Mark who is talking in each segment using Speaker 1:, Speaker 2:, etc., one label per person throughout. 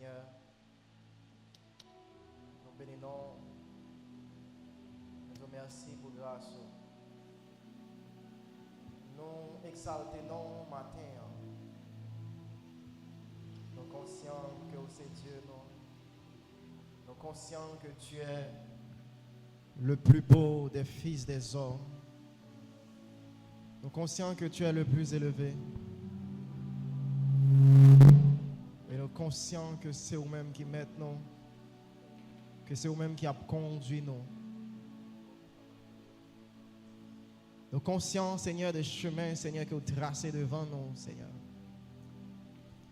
Speaker 1: Seigneur, nous bénissons, nous te remercions pour grâce. Nous exaltons matin. Nous sommes conscients que c'est Dieu. Nous sommes conscients que tu es le plus beau des fils des hommes. Nous sommes conscients que tu es le plus élevé. Et nous sommes conscients que c'est vous-même qui met nous, que c'est vous-même qui a conduit nous. Nous sommes conscients, Seigneur, des chemins, Seigneur, que vous tracez devant nous, Seigneur.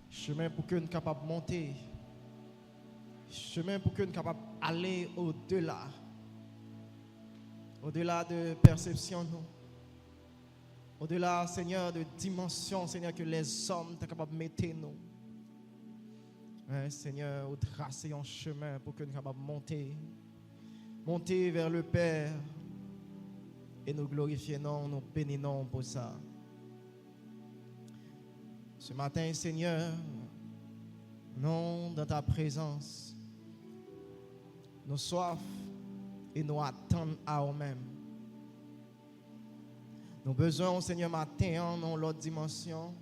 Speaker 1: Chemin pour que nous soyons capables de monter. Chemin pour que nous soyons capables d'aller au-delà. Au-delà de perception, nous. Au-delà, Seigneur, de dimension, Seigneur, que les hommes sont capables de mettre nous. Seigneur, vous tracez un chemin pour que nous soyons capables de monter. Monter vers le Père. Et nous glorifions, nous bénissons pour ça. Ce matin, Seigneur, nous, dans ta présence, nous soif et nous attendons à nous-mêmes. Nous avons besoin, Seigneur, matin, dans l'autre dimension.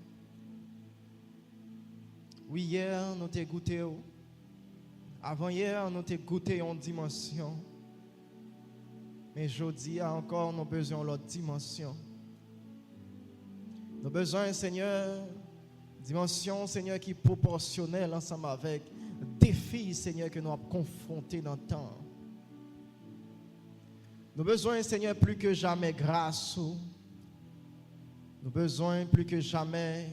Speaker 1: Oui, hier, nous t'ai goûté. Avant hier, nous t'ai goûté en dimension. Mais aujourd'hui, encore, nous avons besoin de l'autre dimension. Nous avons besoin, Seigneur, dimension, Seigneur, qui est proportionnelle ensemble avec défis, Seigneur, que nous avons confrontés dans le temps. Nous avons besoin, Seigneur, plus que jamais grâce. Nous avons besoin plus que jamais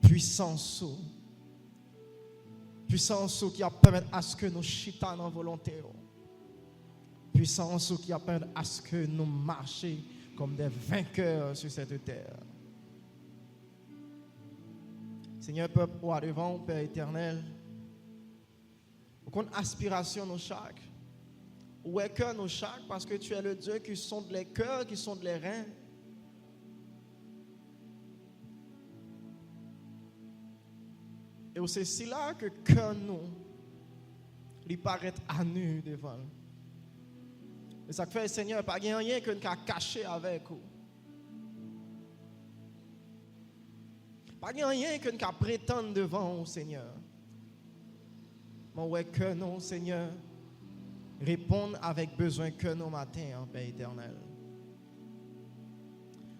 Speaker 1: puissance. Puissance qui a permis à ce que nous chitons en volonté. Puissance qui a permis à ce que nous marchions comme des vainqueurs sur cette terre. Seigneur, peuple, au devant, Père éternel, aucune aspiration nous chaque. Où est cœur nous chaque, parce que tu es le Dieu qui sonde les cœurs, qui sonde les reins. Et c'est si là que cœur nous, il paraît à nu devant. Et ça fait, Seigneur, pas rien que nous avons caché avec vous. Pas rien que nous avons prétendre devant vous, Seigneur. Mais où est que nous, Seigneur, répondre avec besoin que nous matin, en Père éternel.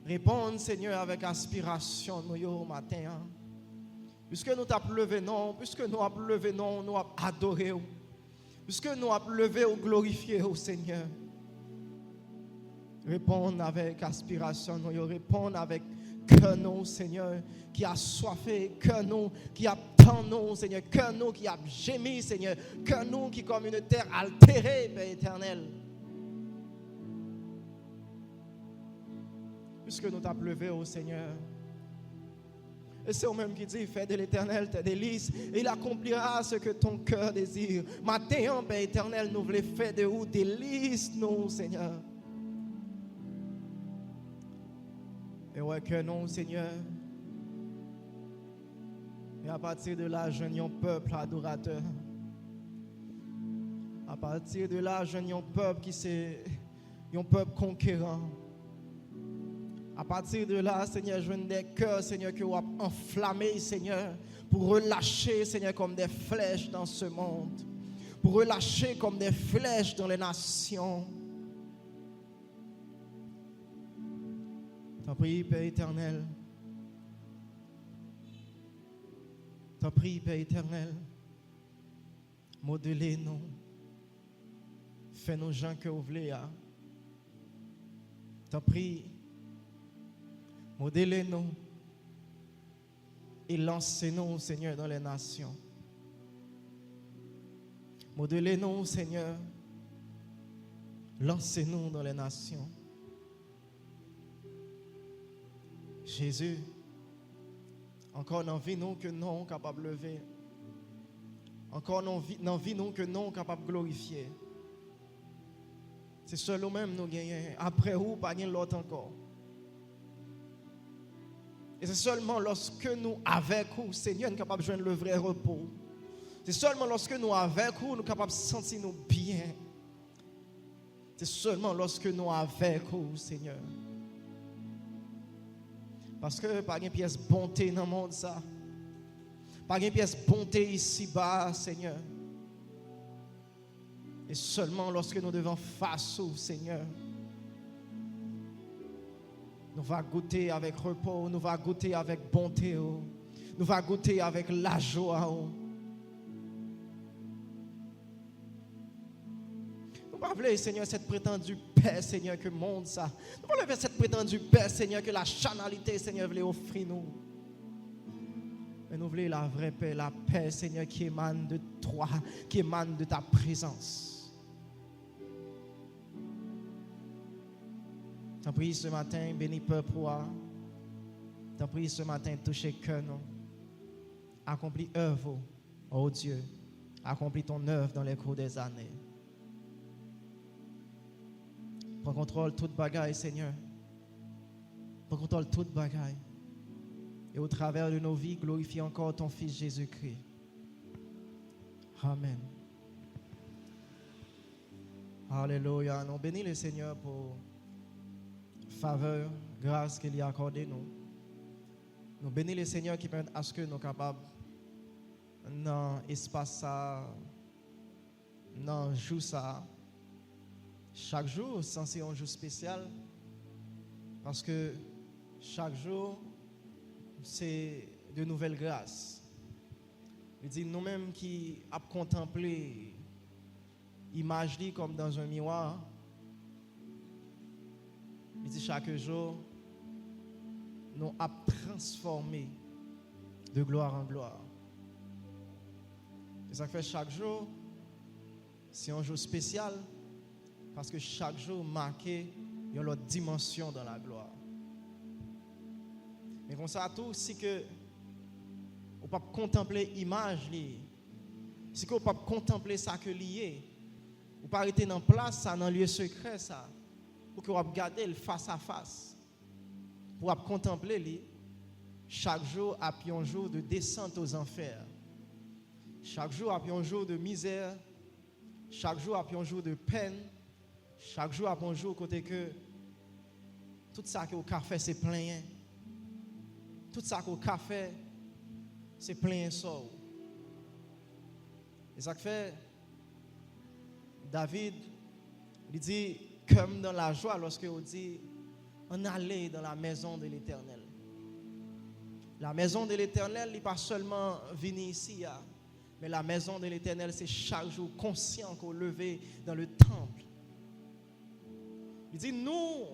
Speaker 1: Répondre, Seigneur, avec aspiration, nous, au matin. Puisque nous t'avons levé, non, puisque nous avons levé, non, nous avons adoré. Puisque nous avons levé ou glorifié, au Seigneur. Répondre avec aspiration, nous répondre avec que nous, Seigneur, qui a soifé, que nous, qui a tant nous, Seigneur, que nous, qui a gémi, Seigneur, que nous, qui comme une terre altérée, Père éternel. Puisque nous t'avons levé, au Seigneur. Et c'est au même qui dit, fais de l'Éternel tes délices, et il accomplira ce que ton cœur désire. Matin, Père éternel, nous voulons faire de vous délices, nous, Seigneur. Et ouais que non, Seigneur. Et à partir de là, je n'ai un peuple adorateur. À partir de là, je n'ai un peuple qui c'est un peuple conquérant. À partir de là, Seigneur, je n'ai des cœurs, Seigneur, que vous avez enflammés, Seigneur, pour relâcher, Seigneur, comme des flèches dans ce monde. Pour relâcher comme des flèches dans les nations. T'en prie, Père éternel. T'en prie, Père éternel. Modelez-nous. Fais-nous gens que vous voulez. T'en prie. Modelez-nous. Et lancez-nous, Seigneur, dans les nations. Modelez-nous, Seigneur. Lancez-nous dans les nations. Jésus, encore dans vie nous que nous sommes capables de lever. Encore dans vie nous que nous sommes capables de glorifier. C'est seul nous-mêmes nous gagnons. Après vous, pas l'autre encore. Et c'est seulement lorsque nous, avec vous, Seigneur, nous sommes capables de joindre le vrai repos. C'est seulement lorsque nous, avec vous, nous sommes capables de sentir nous bien. C'est seulement lorsque nous, avec vous, Seigneur. Parce que pas une pièce bonté dans le monde, ça. Pas une pièce bonté ici-bas, Seigneur. Et seulement lorsque nous devons face au Seigneur, nous va goûter avec repos, nous va goûter avec bonté, nous va goûter avec la joie. Nous ne voulons pas, Seigneur, cette prétendue paix, Seigneur, que le monde ça. Nous ne voulons pas cette prétendue paix, Seigneur, que la charnalité, Seigneur, voulait offrir nous. Mais nous voulons la vraie paix, la paix, Seigneur, qui émane de toi, qui émane de ta présence. T'en prie ce matin, bénis peuple. T'en prie ce matin, touchez cœur nous. Accomplis œuvre, oh Dieu. Accomplis ton œuvre dans les cours des années. Prends contrôle de toute bagaille, Seigneur. Prends contrôle de toute bagaille. Et au travers de nos vies, glorifie encore ton Fils Jésus-Christ. Amen. Alléluia. Nous bénissons le Seigneur pour faveur, grâce qu'il a accordé nous. Nous bénissons le Seigneur qui permet à ce que nous sommes capables dans l'espace ça, dans le jour ça. Chaque jour, c'est un jour spécial parce que chaque jour, c'est de nouvelles grâces. Il dit nous-mêmes qui avons contemplé l'image comme dans un miroir. Il dit chaque jour, nous avons transformé de gloire en gloire. Et ça fait chaque jour, c'est un jour spécial parce que chaque jour marqué une autre dimension dans la gloire. Mais comme ça tout, si que on peut contempler l'image, si que on peut contempler ça que lié, on peut arrêter dans place ça dans lieu secret ça. Pour que vous regardez le face à face, pour contempler lui, chaque jour a un jour de descente aux enfers, chaque jour a un jour de misère, chaque jour a un jour de peine, chaque jour a un jour côté que tout ça que vous avez fait c'est plein, tout ça que vous avez fait c'est plein sort. Et ça fait David, il dit comme dans la joie lorsque on dit on allait dans la maison de l'Éternel. La maison de l'Éternel n'est pas seulement venir ici, mais la maison de l'Éternel c'est chaque jour conscient qu'on levé dans le temple. Il dit nous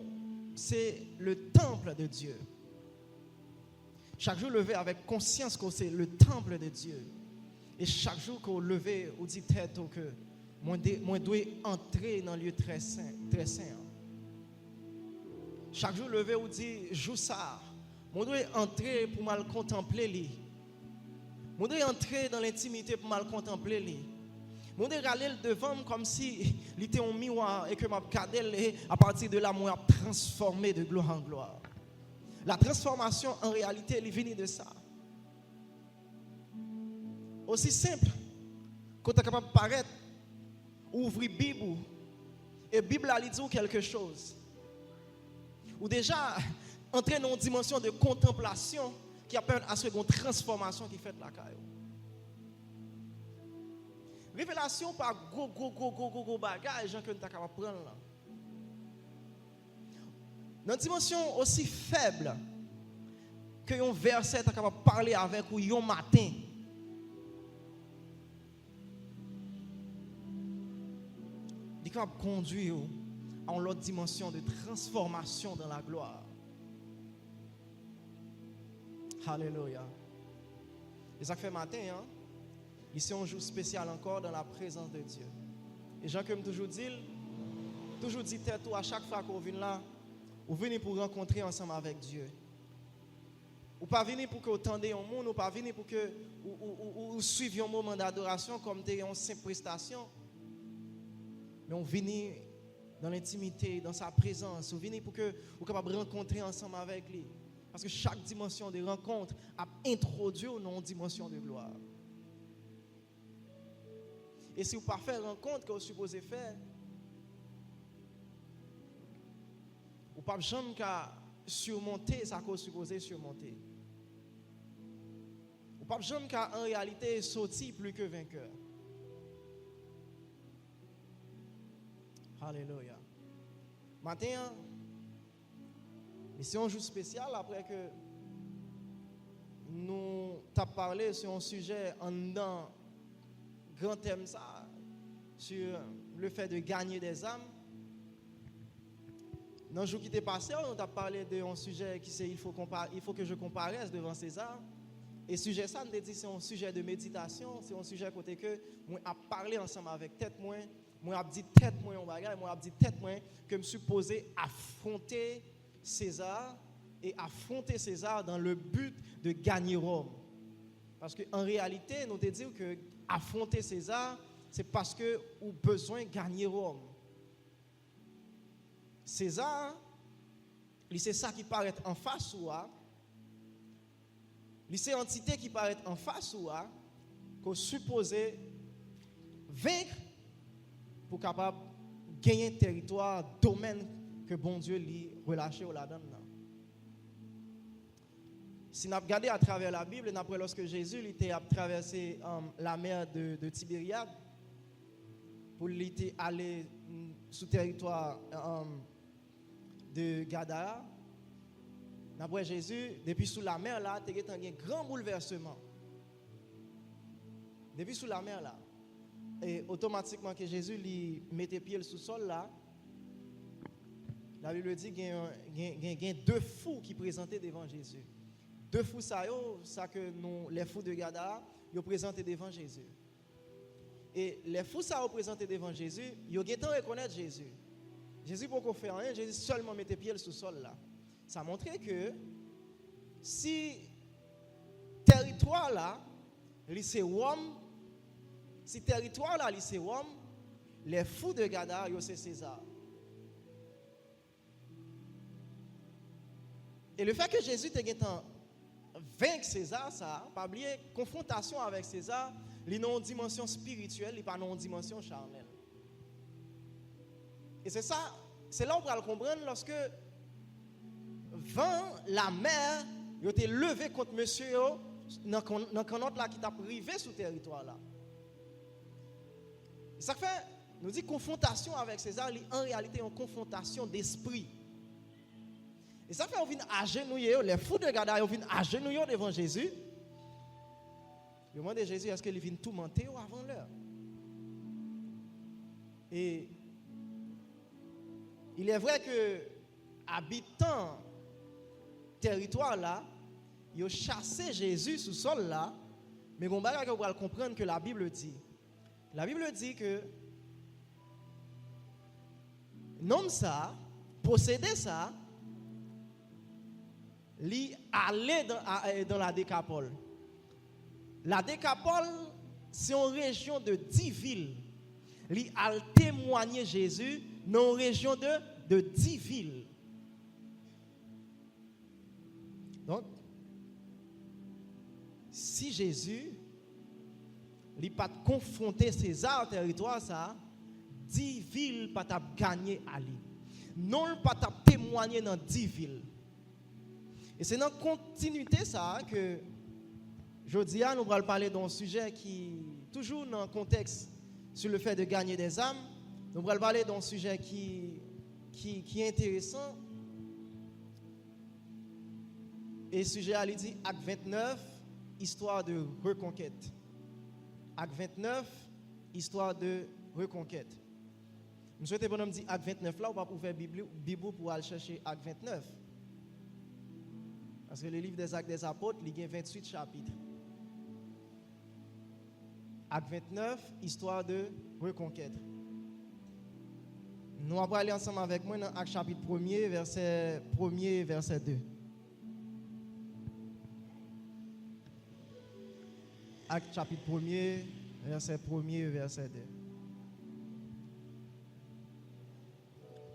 Speaker 1: c'est le temple de Dieu. Chaque jour levé avec conscience que c'est le temple de Dieu. Et chaque jour qu'on levé on dit tête que moi dois entrer dans le lieu très saint, très saint. Chaque jour levé ou dit jour ça, moi dois entrer pour mal contempler lui. Moi dois entrer dans l'intimité pour mal contempler lui. Moi dois aller devant comme si il était un miroir et que m'a regardé à partir de là moi transformé de gloire en gloire. La transformation en réalité elle vient de ça. Aussi simple quand tu es capable de paraître ouvrir Bible et Bible a dit quelque chose. Ou déjà entrer dans une dimension de contemplation qui appelle à ce qu'on transformation qui fait la caille. Révélation par gros bagage que nous sommes capables de prendre là. Dans une dimension aussi faible que un verset est capable de parler avec ou un matin. Il est capable de conduire à une autre dimension de transformation dans la gloire. Alléluia. Et ça fait matin, hein? Ici, un jour spécial encore dans la présence de Dieu. Et Jean, comme toujours dit tête à chaque fois qu'on vient là, vous venez pour rencontrer ensemble avec Dieu. Ou pas venir pour que vous tendez un monde, ou pas venir pour que vous suiviez un moment d'adoration comme des une simple prestation. Mais on vient dans l'intimité, dans sa présence. On vient pour que vous soyez capables de rencontrer ensemble avec lui. Parce que chaque dimension de rencontre a introduit une dimension de gloire. Et si vous ne faites pas rencontre que vous supposez faire, vous ne pouvez jamais surmonter ce que vous supposez surmonter. Vous ne pouvez jamais en réalité sortir plus que vainqueur. Alléluia. Matin, c'est un jour spécial après que nous avons parlé sur un sujet en dans grand thème ça, sur le fait de gagner des âmes. Dans le jour qui est passé, on a parlé d'un sujet qui c'est il faut que je comparaisse devant César. Et sujet ça, on a dit c'est un sujet de méditation, c'est un sujet côté que moi a parlé ensemble avec tête moi a dit tête moi on bagage, moi a dit tête moi que me supposé affronter César et affronter César dans le but de gagner Rome. Parce qu'en réalité, nous te disons que affronter César, c'est parce que nous avons besoin de gagner Rome. César, c'est ça qui paraît en face ou à, c'est entité qui paraît en face ou à, qu'on supposé vaincre pour capable gagner territoire, domaine que bon Dieu lui relâché au là-dedans. Si nous regardons à travers la Bible, après lorsque Jésus était traversé la mer de Tibériade pour aller sous territoire de Gadara, après Jésus, depuis sous la mer là, il y a eu un grand bouleversement. Depuis sous la mer là, et automatiquement que Jésus lui mettait pied sous le sol là, la Bible dit qu'il y a deux fous qui présentaient devant Jésus. Deux fous ça que nous, les fous de Gadara, ils ont présenté devant Jésus. Et les fous ça ont présenté devant Jésus, ils ont reconnaître Jésus. Jésus pour qu'on fait rien, Jésus seulement mettait pied sous le sol là. Ça montrait que si territoire là, c'est Rome, si territoire là, c'est Rome, les fous de Gadara, c'est César. Et le fait que Jésus ait vaincre César, ça, pas oublier, confrontation avec César, il y a une dimension spirituelle, il n'y a pas une dimension charnelle. Et c'est ça, c'est là où on va le comprendre lorsque vent, la mer, il a été levé contre monsieur dans le canot là qui t'a privé sous territoire là. Et ça fait, nous dit confrontation avec César, en réalité une confrontation d'esprit. Et ça fait qu'on vient agenouiller, les fous de Gadara, ils viennent agenouiller devant Jésus. Ils demandent à Jésus, est-ce qu'il vient tout mentir ou avant l'heure? Et il est vrai que habitants territoire là, ils ont chassé Jésus sous sol là, mais on va comprendre que la Bible dit. La Bible dit que non ça, posséder ça, li aller dans la Décapole. La Décapole, c'est une région de 10 villes. Li a témoigné Jésus dans une région de 10 villes. Donc, si Jésus n'a pas confronté César au territoire, ça, 10 villes pas gagné à lui. Non, pas témoigné dans 10 villes. Et c'est dans la continuité ça que je dis nous allons parler d'un sujet qui, toujours dans le contexte sur le fait de gagner des âmes, nous allons parler d'un sujet qui est intéressant. Et le sujet, il dit Acte 29, histoire de reconquête. Acte 29, histoire de reconquête. Je souhaite que nous dire Acte 29 là, on va ouvrir la Bible pour aller chercher Acte 29. Parce que le livre des Actes des Apôtres, il y a 28 chapitres. Acte 29, histoire de reconquête. Nous allons aller ensemble avec moi dans Acte chapitre 1er, verset 2. Acte chapitre 1er, verset 2.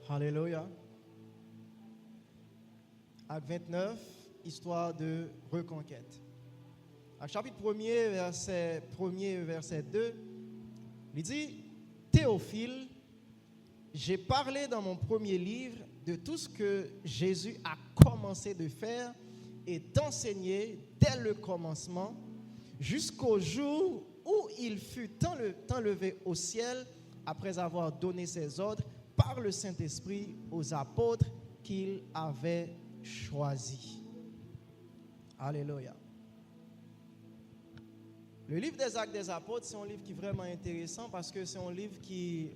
Speaker 1: Alléluia. Acte 29, histoire de reconquête. Au chapitre 1er, verset 2, il dit, Théophile, j'ai parlé dans mon premier livre de tout ce que Jésus a commencé de faire et d'enseigner dès le commencement jusqu'au jour où il fut enlevé au ciel après avoir donné ses ordres par le Saint-Esprit aux apôtres qu'il avait choisis. Alléluia. Le livre des Actes des Apôtres, c'est un livre qui est vraiment intéressant parce que c'est un livre qui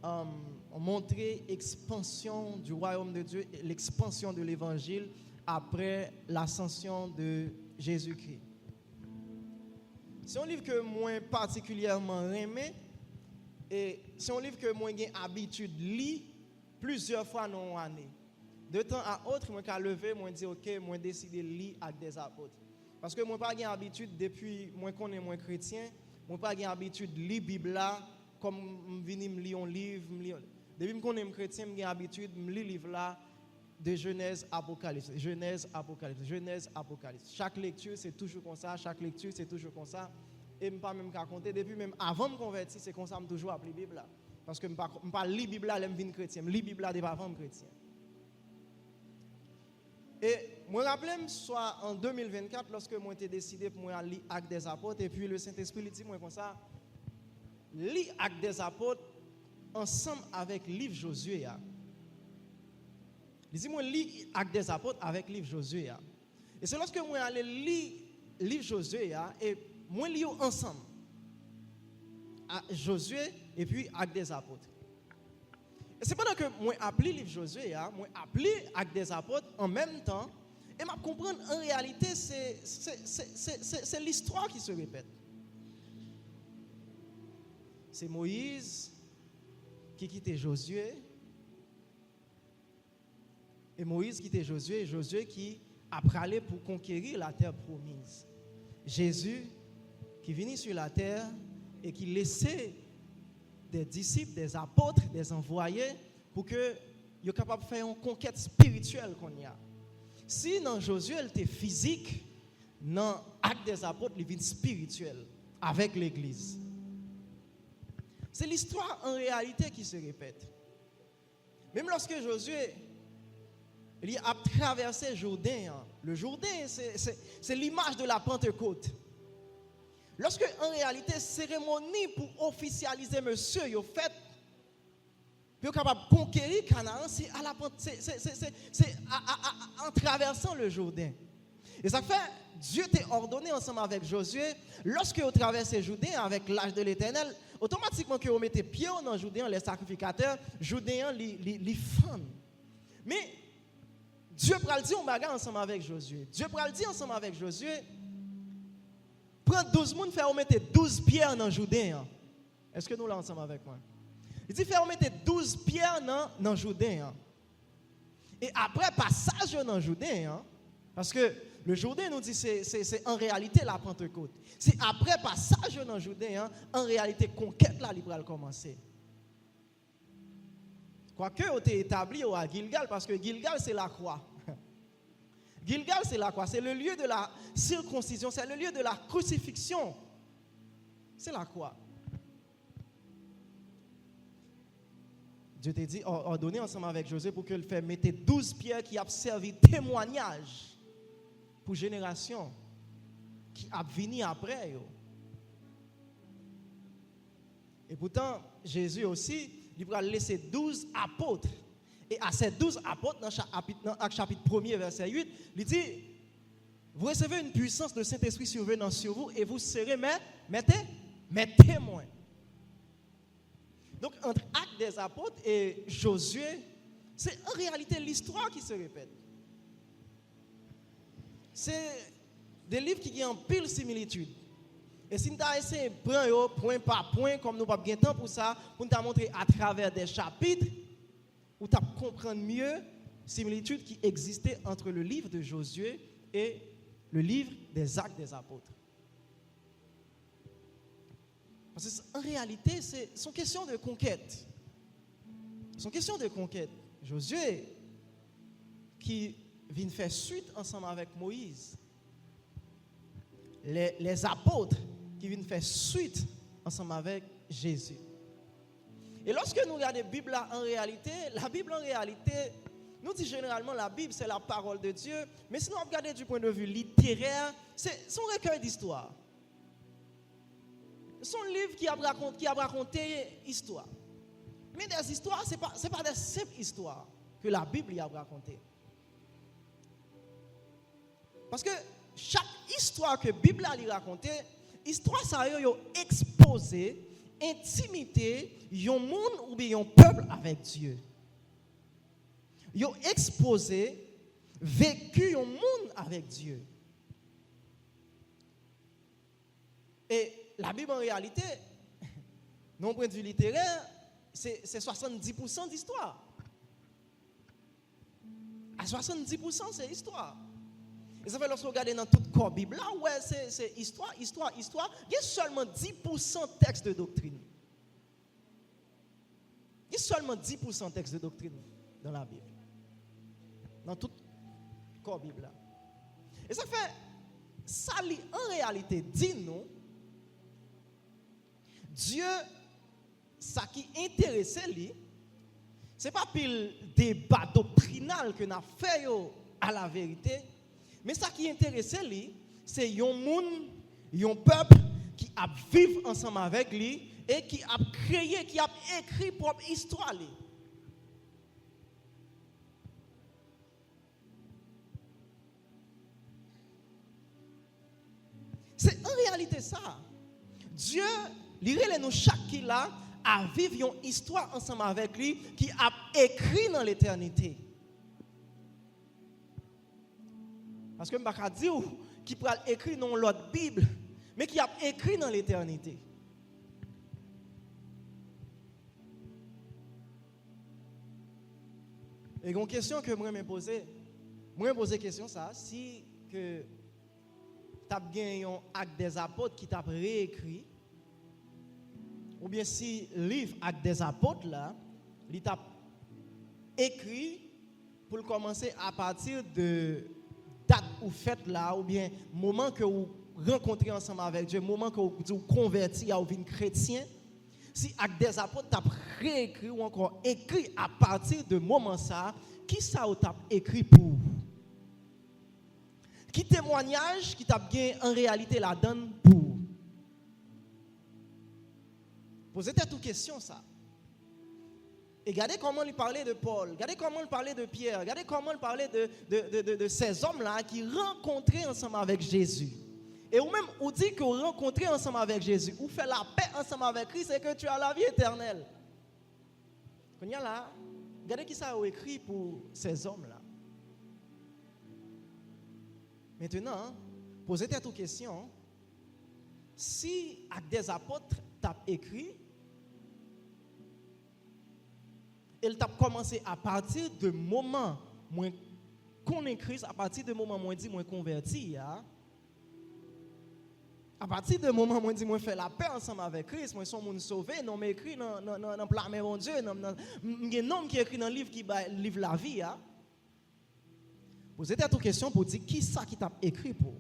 Speaker 1: a montré l'expansion du royaume de Dieu, l'expansion de l'évangile après l'ascension de Jésus-Christ. C'est un livre que moi particulièrement aimé et c'est un livre que moi j'ai habitude de lire plusieurs fois dans l'année. De temps à autre, moi j'ai levé, moi dit OK, moi décidé de lire Actes des Apôtres. Parce que moi pas j'ai habitude depuis moi connais moi chrétien, moi pas j'ai habitude de lire Bible là comme venir me lire un livre, depuis que je connais chrétien, j'ai habitude de lire livre là de Genèse Apocalypse, Genèse Apocalypse, Genèse Apocalypse. Chaque lecture c'est toujours comme ça, chaque lecture c'est toujours comme ça. Et je pas même qu'à compter depuis même avant de me convertir, c'est comme ça me toujours appeler Bible là. Parce que je pas lire Bible là, je viens chrétien, je lis Bible là depuis avant chrétien. Et je me rappelle soit en 2024 lorsque moi j'ai décidé pour moi lire Actes des Apôtres et puis le Saint-Esprit dit moi comme ça lis Actes des Apôtres ensemble avec le livre Josué. Il dit moi lis Actes des Apôtres avec le livre Josué. Et c'est lorsque moi allé lire le livre Josué et moi lis ensemble Josué et puis Actes des Apôtres. Et c'est pendant que moi appelé le livre Josué, moi appelé Actes des Apôtres en même temps et m'a comprendre en réalité c'est l'histoire qui se répète. C'est Moïse qui quittait Josué. Et Moïse quittait Josué. Et Josué qui a allé pour conquérir la terre promise. Jésus qui venait sur la terre et qui laissait des disciples, des apôtres, des envoyés pour que soient capables de faire une conquête spirituelle qu'on y a. Si dans Josué, il était physique, dans Actes des Apôtres, il est spirituel avec l'Église. C'est l'histoire en réalité qui se répète. Même lorsque Josué il a traversé le Jourdain, le Jourdain c'est l'image de la Pentecôte. Lorsque en réalité cérémonie pour officialiser monsieur il fait pour capable de conquérir Canaan c'est en traversant le Jourdain. Et ça fait Dieu t'a ordonné ensemble avec Josué lorsque vous traversez le Jourdain avec l'âge de l'Éternel automatiquement que vous mettez pied dans le Jourdain les sacrificateurs Jourdain les fans. Mais Dieu pral dire on bagarre ensemble avec Josué. Dieu pral dire ensemble avec Josué prends 12 moun faire mettre 12 pierres dans Jourdain. Est-ce que nous là ensemble avec moi? Il dit faire mettre 12 pierres dans Jourdain. Et après passage dans Jourdain parce que le Jourdain nous dit c'est en réalité la Pentecôte. C'est après passage dans Jourdain en réalité conquête là va commencer. Quoique on est établi à Gilgal parce que Gilgal c'est la croix. Gilgal c'est la croix, c'est le lieu de la circoncision, c'est le lieu de la crucifixion. C'est la croix. Dieu t'a dit ordonné ensemble avec Josué pour qu'il fasse mettre 12 pierres qui a servi témoignage pour génération qui a venu après yo. Et pourtant Jésus aussi il va laisser 12 apôtres. Et à ces 12 apôtres, dans chapitre 1er, verset 8, il dit, vous recevez une puissance de Saint-Esprit survenant sur vous et vous serez mes témoins. Donc, entre Actes des apôtres et Josué, c'est en réalité l'histoire qui se répète. C'est des livres qui ont pile similitude. Et si nous avons essayé de prendre point par point, comme nous n'avons pas de temps pour ça, pour nous montrer à travers des chapitres, où tu comprendre mieux les similitudes qui existaient entre le livre de Josué et le livre des Actes des Apôtres. Parce qu'en réalité, c'est une question de conquête. C'est une question de conquête. Josué, qui viennent faire suite ensemble avec Moïse. Les apôtres qui viennent faire suite ensemble avec Jésus. Et lorsque nous regardons la Bible là, la Bible en réalité, nous dit généralement la Bible c'est la parole de Dieu, mais si nous regardons du point de vue littéraire, c'est son recueil d'histoire. Son livre qui a raconté histoire. Mais des histoires, ce n'est pas des simples histoires que la Bible a racontées. Parce que chaque histoire que la Bible a racontée, histoire ça a exposé intimité yon monde ou bien yon peuple avec Dieu. Yon exposé vécu yon monde avec Dieu. Et la Bible en réalité, non point de vue littéraire, c'est 70% d'histoire. À 70% c'est histoire. Et ça fait lorsque vous regardez dans toute corps Bible, là, ouais, c'est histoire. Il y a seulement 10% de texte de doctrine. Il y a seulement 10% de texte de doctrine dans la Bible. Dans toute corps Bible là. Et ça fait, ça en réalité, dit-nous, Dieu, ça qui intéressait lui, ce n'est pas pile débat doctrinal que nous avons fait à la vérité, mais ça qui intéressait lui, c'est un monde, un peuple qui a vécu ensemble avec lui et qui a créé, qui a écrit propre histoire. C'est en réalité ça. Dieu, nous chaque qui là, a vécu une histoire ensemble avec lui qui a écrit dans l'éternité. Parce que je ne peux pas dire qui peut écrire dans l'autre Bible, mais qui a écrit dans l'éternité. Et une question que moi me poser question ça, si que tu as gagné un acte des apôtres qui t'a réécrit, ou bien si le livre acte des apôtres là, il t'a écrit pour commencer à partir de date ou fête là, ou bien moment que vous rencontrez ensemble avec Dieu, moment que vous convertis à devenir chrétien, si acte des apôtres t'a réécrit ou encore écrit à partir de moment ça, qui ça t'a écrit pour? Qui témoignage qui t'a bien en réalité la donne pour? Posez-vous toute question ça. Et regardez comment il parlait de Paul, regardez comment il parlait de Pierre, regardez comment il parlait de ces hommes-là qui rencontraient ensemble avec Jésus. Et ou même, on dit que vous rencontrez ensemble avec Jésus, ou fait la paix ensemble avec Christ, c'est que tu as la vie éternelle. Quand il y a là, regardez qui ça a écrit pour ces hommes-là. Maintenant, posez-vous toute question. Si Actes des apôtres t'a écrit, elle t'a commencé à partir de moment moins qu'on écrit, à partir de moment moins dit moins converti, ya. À partir de moment moi dit moi faire la paix ensemble avec Christ, moi son monde sauvé, non mais écrit dans plan mais mon Dieu, il y a un nom qui écrit dans le livre qui livre la vie, ya. Vous êtes à toute question pour dire qui ça qui t'a écrit pour?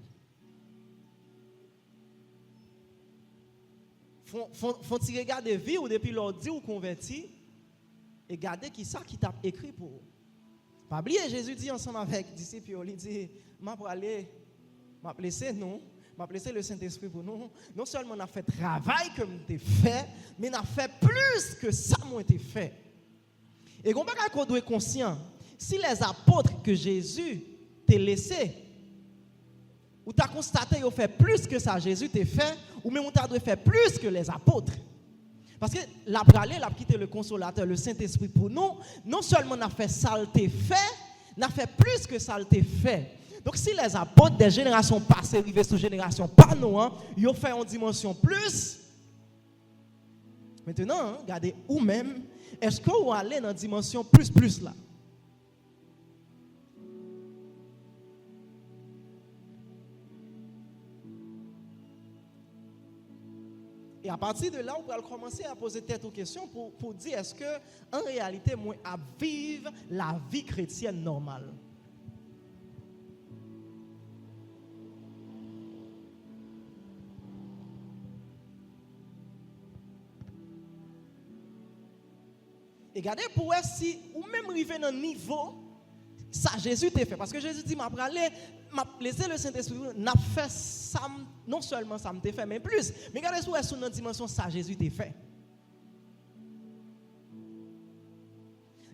Speaker 1: Faut-il regarder vie ou depuis leur dit ou converti et regarder qui ça qui t'a écrit pour? Pas oublier Jésus dit ensemble avec les disciples, il dit m'a laissé nous, m'a laissé le Saint-Esprit pour nous. Non seulement on a fait travail que nous t'ai fait, mais on a fait plus que ça moi t'ai fait. Et on pas qu'on doit être conscient. Si les apôtres que Jésus t'a laissé, ou tu as constaté qu'ils ont fait plus que ça, Jésus t'a fait, ou même tu as fait plus que les apôtres. Parce que la bralée, la quitté le consolateur, le Saint-Esprit pour nous, non seulement on a fait ça, t'ai fait, on a fait plus que ça, t'ai fait. Donc si les apôtres des générations passées arrivent sous génération pas nous, ils ont fait en dimension plus. Maintenant, regardez, ou même, est-ce que vous allez dans la dimension plus là? Et à partir de là, on va commencer à poser tête aux questions pour dire est-ce que en réalité, moi, à vivre la vie chrétienne normale? Et regardez pour si ou même arriver dans un niveau, ça Jésus t'a fait. Parce que Jésus dit, m'a laissé le Saint-Esprit, n'a fait ça, non seulement ça m'a fait, mais plus. Mais regardez si sur une dimension, ça Jésus t'a fait.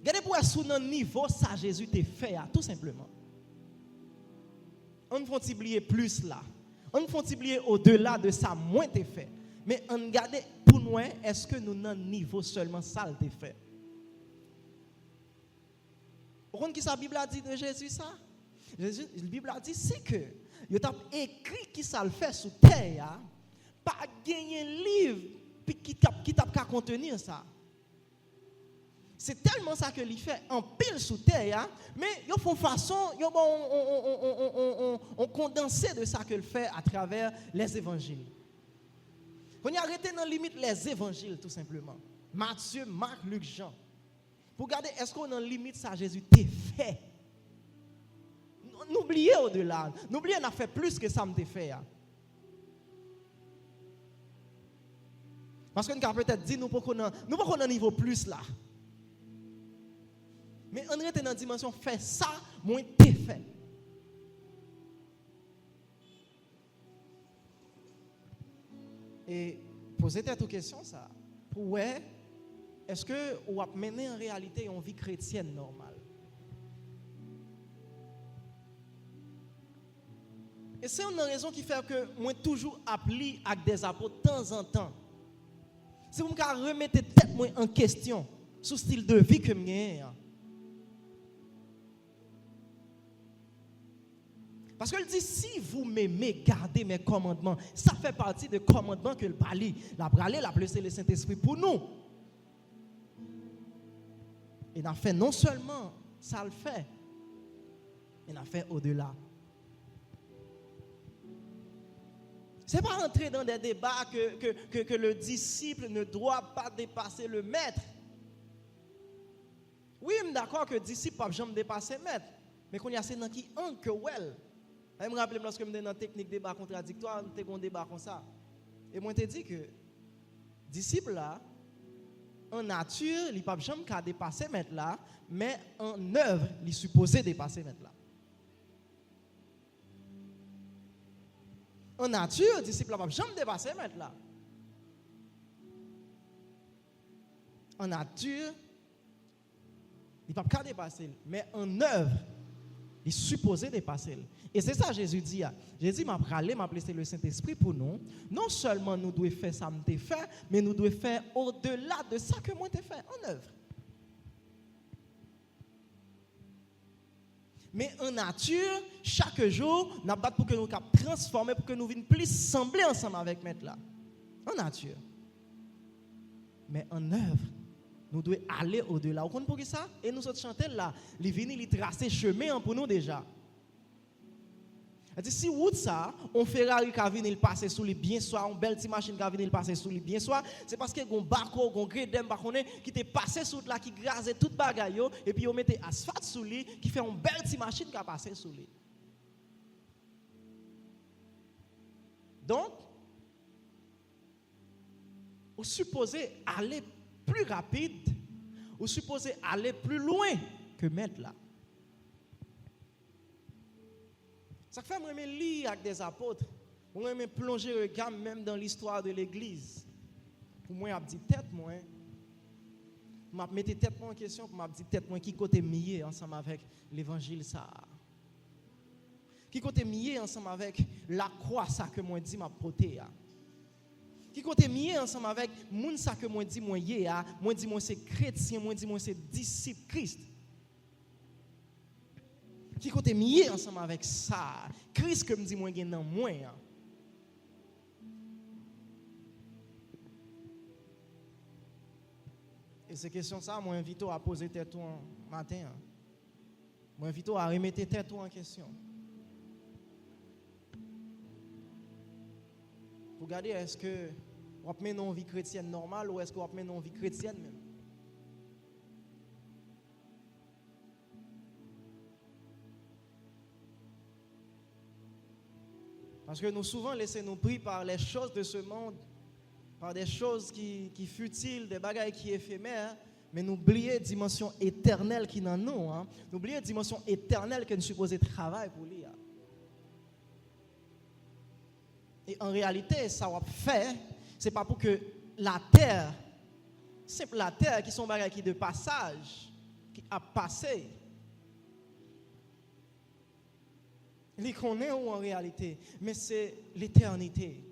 Speaker 1: Regardez pour sur un niveau, ça Jésus t'a fait, tout simplement. On ne faut oublier plus là. On ne faut oublier au-delà de ça, moins t'es fait. Mais on regarde pour nous, est-ce que nous avons un niveau seulement ça t'es fait? Vous comprenez qui la Bible a dit de Jésus ça? La Bible a dit c'est que il a écrit qui ça le fait sous terre, pas gagner livre qui t'a contenir ça. C'est tellement ça que il fait en pile sous terre, mais ils font façon, on condensé de ça que le fait à travers les évangiles. On y arrêté dans la limite les évangiles tout simplement. Matthieu, Marc, Luc, Jean. Pour regarder, est-ce qu'on a une limite ça Jésus t'est fait? N'oubliez au-delà. N'oubliez, on a fait plus que ça m'était fait. Parce qu'on a peut-être dit, nous ne pouvons pas un niveau plus là. Mais on est dans la dimension fait ça, moi t'es fait. Et posez cette question ça. Pour est-ce que vous avez mené en réalité une vie chrétienne normale? Et c'est une raison qui fait que moi toujours appelé avec des apôtres de temps en temps. Si vous me remettez tête en question sur le style de vie que j'ai. Parce qu'elle dit, si vous m'aimez, gardez mes commandements. Ça fait partie des commandements que le parle. La bralé, la blessé le Saint-Esprit pour nous. Il a fait non seulement ça le fait, il a fait au-delà. Ce n'est pas entrer dans des débats que le disciple ne doit pas dépasser le maître. Oui, je suis d'accord que le disciple ne peut jamais dépasser le maître. Mais quand il y a ces gens qui ont que well. Je me rappelle lorsque je suis dans la technique de débat contradictoire, nous avons un débat comme ça. Et moi, je te dis que le disciple là, en nature, il ne peut pas jamais dépasser le maître là, mais en œuvre, il est supposé dépasser le maître là. En nature, le disciple ne peut pas jamais dépasser le maître là. En nature, il ne peut pas dépasser, mais en œuvre, il est supposé dépasser. Et c'est ça Jésus dit. Jésus m'a parlé, m'a placé le Saint-Esprit pour nous. Non seulement nous devons faire ça que fait, mais nous devons faire au-delà de ça que moi t'ai fait en œuvre. Mais en nature, chaque jour, nous avons pour que nous transformer, pour que nous venions plus sembler ensemble avec Maître là. En nature. Mais en œuvre, nous devons aller au-delà. Vous comprenez pour ça? Et nous autres chantons là, les venus, ils tracent chemin pour nous déjà. Si route ça, on Ferrari qui vient il passer sous les bien soit, on belle petite machine qui vient il passer sous les bien soit, c'est parce que gon bako, gon gredem bakonné qui t'est passé sous là qui grasait toute bagaille et puis on mettait asphalte sous lui qui fait une belle petite machine qui a passé sous lui. Donc on supposé aller plus rapide, on supposé aller plus loin que mettre là. Ça fait que je lire avec des apôtres, je me plonger le regard même dans l'histoire de l'église. Pour moi, je dis tête moi, je mettre tête en question, pour me dire tête moi qui côté mié ensemble avec l'évangile ça. Qui côté mié ensemble avec la croix ça que moi dit m'a porté. Qui côté mié ensemble avec moun ça que moi dit moi yé, moi dit moi c'est chrétien, moi dit moi c'est disciple Christ. Qui côté mié ensemble avec ça, Christ que me dit moi gen nan moi. Et ces questions ça, moi invite à poser tête en matin. Moi invite à remettre tête en question. Pour regarder est-ce que vous menez une vie chrétienne normale ou est-ce que vous menez une vie chrétienne même. Parce que nous souvent laissons nous pris par les choses de ce monde, par des choses qui futiles, des bagailles qui éphémères, Mais n'oubliez la dimension éternelle qui est dans nous. Hein? N'oubliez la dimension éternelle que nous supposons travailler pour lui. Hein? Et en réalité, ça va faire, ce n'est pas pour que la terre, c'est la terre qui sont bagages qui de passage, qui a passé. Il connaît ou en réalité, mais c'est l'éternité.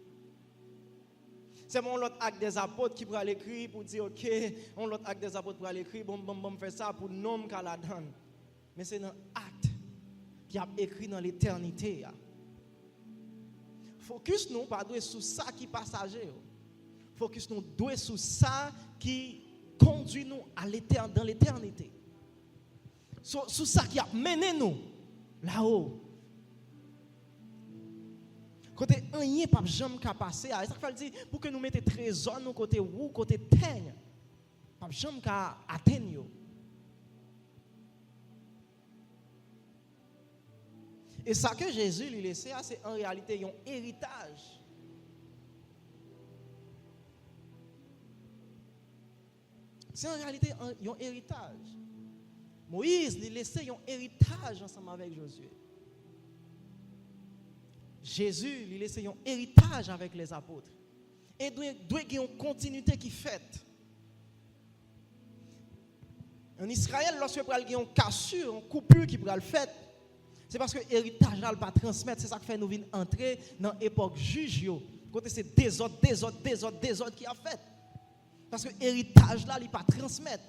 Speaker 1: C'est mon l'autre acte des apôtres qui pourra l'écrire pour dire ok, on l'autre acte des apôtres pourra l'écrire, bon, faire ça pour nom qu'à la donne. Mais c'est un acte qui a écrit dans l'éternité. Focus nous pas sur ça qui est passager. Focus nous doit sur ça qui conduit nous à dans l'éternité. Sur ça qui a mené nous là-haut. Côté rien pas jamais qu'à passer, ça veut dire pour que nous mettions trésor nous côté ou côté teigne. Pas jamais qu'à atteindre. Et ça que Jésus lui laissait, c'est en réalité un héritage. C'est en réalité un héritage. Moïse lui laissait un héritage ensemble avec Josué. Jésus lui laissait un héritage avec les apôtres. Et doit y avoir une continuité qui fait. En Israël, lorsque il y a une cassure, une coupure qui pourra le faire, c'est parce que l'héritage là, pas transmettre. C'est ça qui fait nous venir entrer dans l'époque juge. Côté c'est désordre qui a fait. Parce que l'héritage là, il pas transmettre.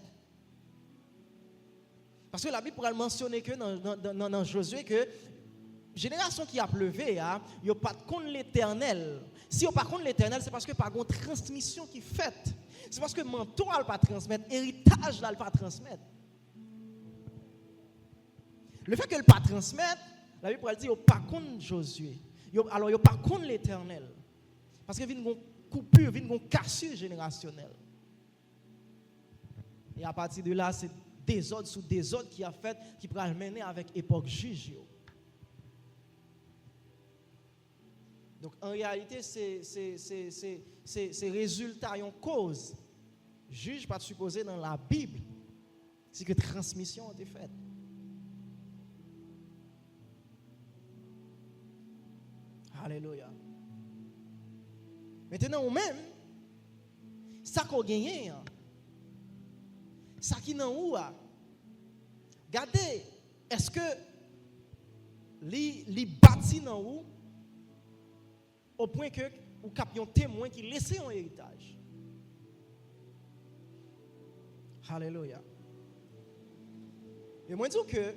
Speaker 1: Parce que la Bible pourrait mentionner que dans Josué que génération qui a pleuvé, il n'y a pas de contre l'éternel. Si il n'y a pas contre l'éternel, c'est parce que pas de transmission qui est faite. C'est parce que manteau ne pas transmettre, héritage ne pas transmettre. Le fait que le pas transmettre, la Bible pourrait dire qu'il n'y a pas contre Josué. Alors il n'y a pas contre l'éternel. Parce qu'il y a une coupure, une cassure générationnelle. Et à partir de là, c'est désordre sous désordre qui a fait, qui pourra mener avec l'époque juge. Donc en réalité, c'est résultat, une cause. Juge pas supposé dans la Bible, c'est que transmission a été faite. Alléluia. Maintenant, même, ça qu'on gagne, ça qui n'a où, regardez, est-ce que les bâti dans où, au point que vous avez un témoin qui laisse un héritage. Alléluia. Et moi, je dis que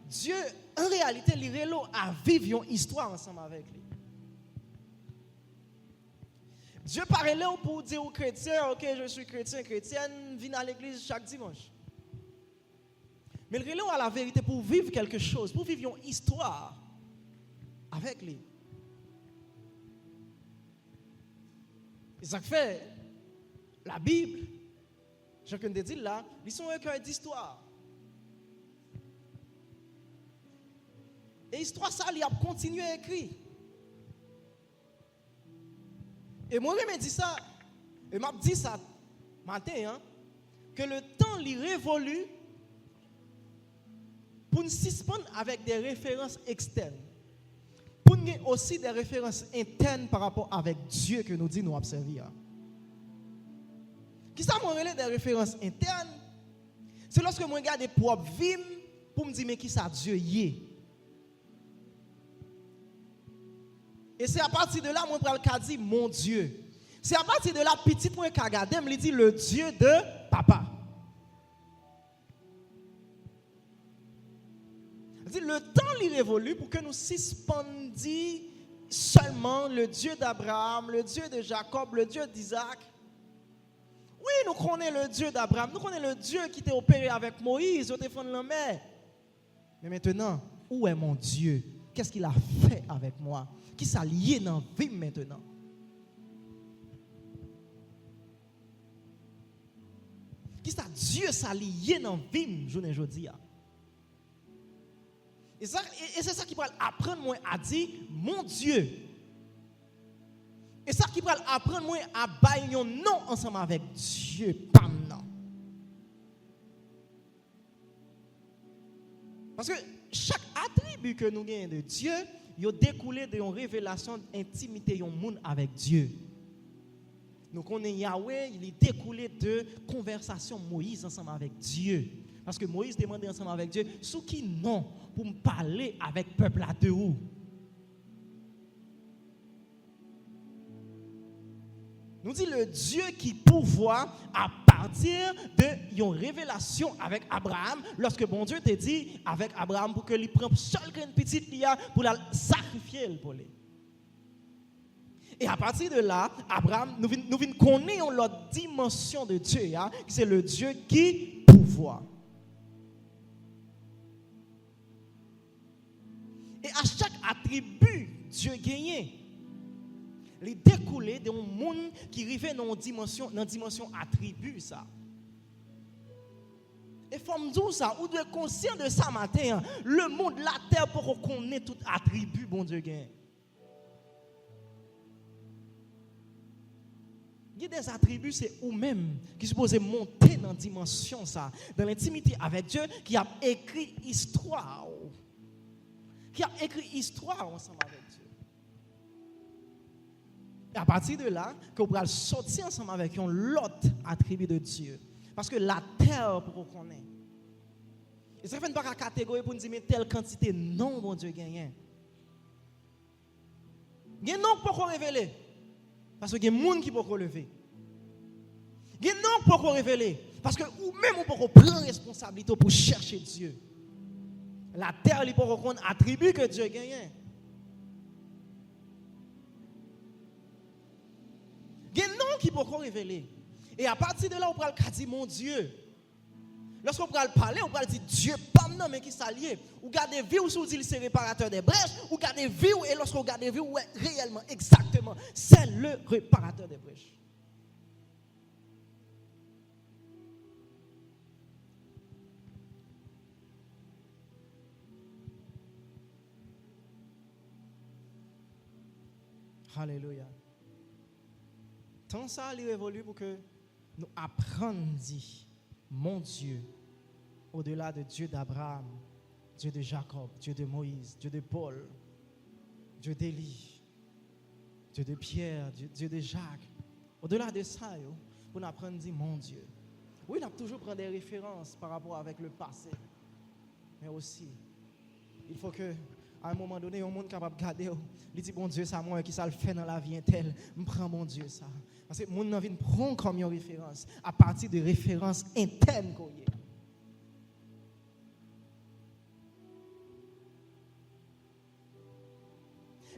Speaker 1: Dieu, en réalité, il est là à vivre une histoire ensemble avec lui. Dieu parle là pour dire aux chrétiens, ok, je suis chrétienne, viens à l'église chaque dimanche. Mais il est là à la vérité pour vivre quelque chose, pour vivre une histoire avec lui. Et ça fait, la Bible, chacun de dit là, ils sont un cœur d'histoire. Et l'histoire, ça, il a continué à écrire. Et moi, je me dis ça, et m'a dit ça matin, que le temps il révolue pour nous suspendre avec des références externes. Pour nous aussi des références internes par rapport avec Dieu que nous dit nous observer. Qui ça m'a relé des références internes? C'est lorsque je regarde des propres vies pour me dire mais qui ça Dieu y est. Et c'est à partir de là, moi, je dis mon Dieu. C'est à partir de là, petit point qu'a regardé, me dit le Dieu de papa. Le temps il évolue pour que nous suspendions seulement le Dieu d'Abraham, le Dieu de Jacob, le Dieu d'Isaac. Oui, nous connaissons le Dieu d'Abraham, nous connaissons le Dieu qui t'a opéré avec Moïse, au défendre la mer. Mais maintenant, où est mon Dieu? Qu'est-ce qu'il a fait avec moi? Qui s'est lié dans la vie maintenant? Qui ça Dieu s'est lié dans la vie aujourd'hui? Et c'est ça qui va apprendre moi à dire mon Dieu. Et ça qui va apprendre moi à bailler un nom ensemble avec Dieu. Pas non. Parce que chaque attribut que nous avons de Dieu, il a découlé de une révélation d'intimité de monde avec Dieu. Nous connaissons Yahweh, il est découlé de conversation Moïse ensemble avec Dieu. Parce que Moïse demandait ensemble avec Dieu, sous qui non pour me parler avec le peuple à deux où. Nous dit le Dieu qui pouvoir à partir de une révélation avec Abraham, lorsque bon Dieu te dit avec Abraham pour que lui prenne seul une petite lia pour la sacrifier pour lui. Et à partir de là, Abraham, nous venons connaître l'autre dimension de Dieu, hein, c'est le Dieu qui pouvoir. Et à chaque attribut, Dieu gagne. Il découlé d'un monde qui arrivait dans une dimension attribut ça. Et faut dire ça, ou de conscient de ça matin, le monde, la terre pour reconnaître tout attribut bon Dieu gagne. Il y a des attributs, c'est vous-même qui supposez monter dans la dimension ça, dans l'intimité avec Dieu, qui a écrit histoire. Qui a écrit histoire ensemble avec Dieu. Et à partir de là, que vous pourrez sortir ensemble avec un l'autre attribut de Dieu. Parce que la terre, pour qu'on connaisse. Et ça ne fait pas la catégorie pour nous dire, mais telle quantité, non, mon Dieu, gagne. Il y a non pour qu'on révéler. Parce qu'il y a des gens qui peuvent relever. Il y a des gens qui peuvent révéler. Parce que ou-même, on peut prendre responsabilité pour chercher Dieu. La terre, il peut reconnaître attribut que Dieu gagne. Il y a des gens qui peuvent révéler. Et à partir de là, on peut dire mon Dieu. Lorsqu'on peut parler, on peut dire Dieu, pas non, mais qui s'allie. Ou gardez vie ou sous dit c'est réparateur des brèches. Ou gardez vie et lorsqu'on garde vie, ouais, réellement, exactement, c'est le réparateur des brèches. Alléluia. Tant ça, il évolue pour que nous apprenions, mon Dieu, au-delà de Dieu d'Abraham, Dieu de Jacob, Dieu de Moïse, Dieu de Paul, Dieu d'Élie, Dieu de Pierre, Dieu de Jacques. Au-delà de ça, pour nous apprendre, mon Dieu. Oui, on a toujours pris des références par rapport avec le passé. Mais aussi, il faut que à un moment donné, un monde capable de garder, il dit, bon Dieu, ça moi qui ça le fait dans la vie tel, je prends mon Dieu ça. Parce que mon envie de prendre comme une référence à partir de références internes qu'on y est.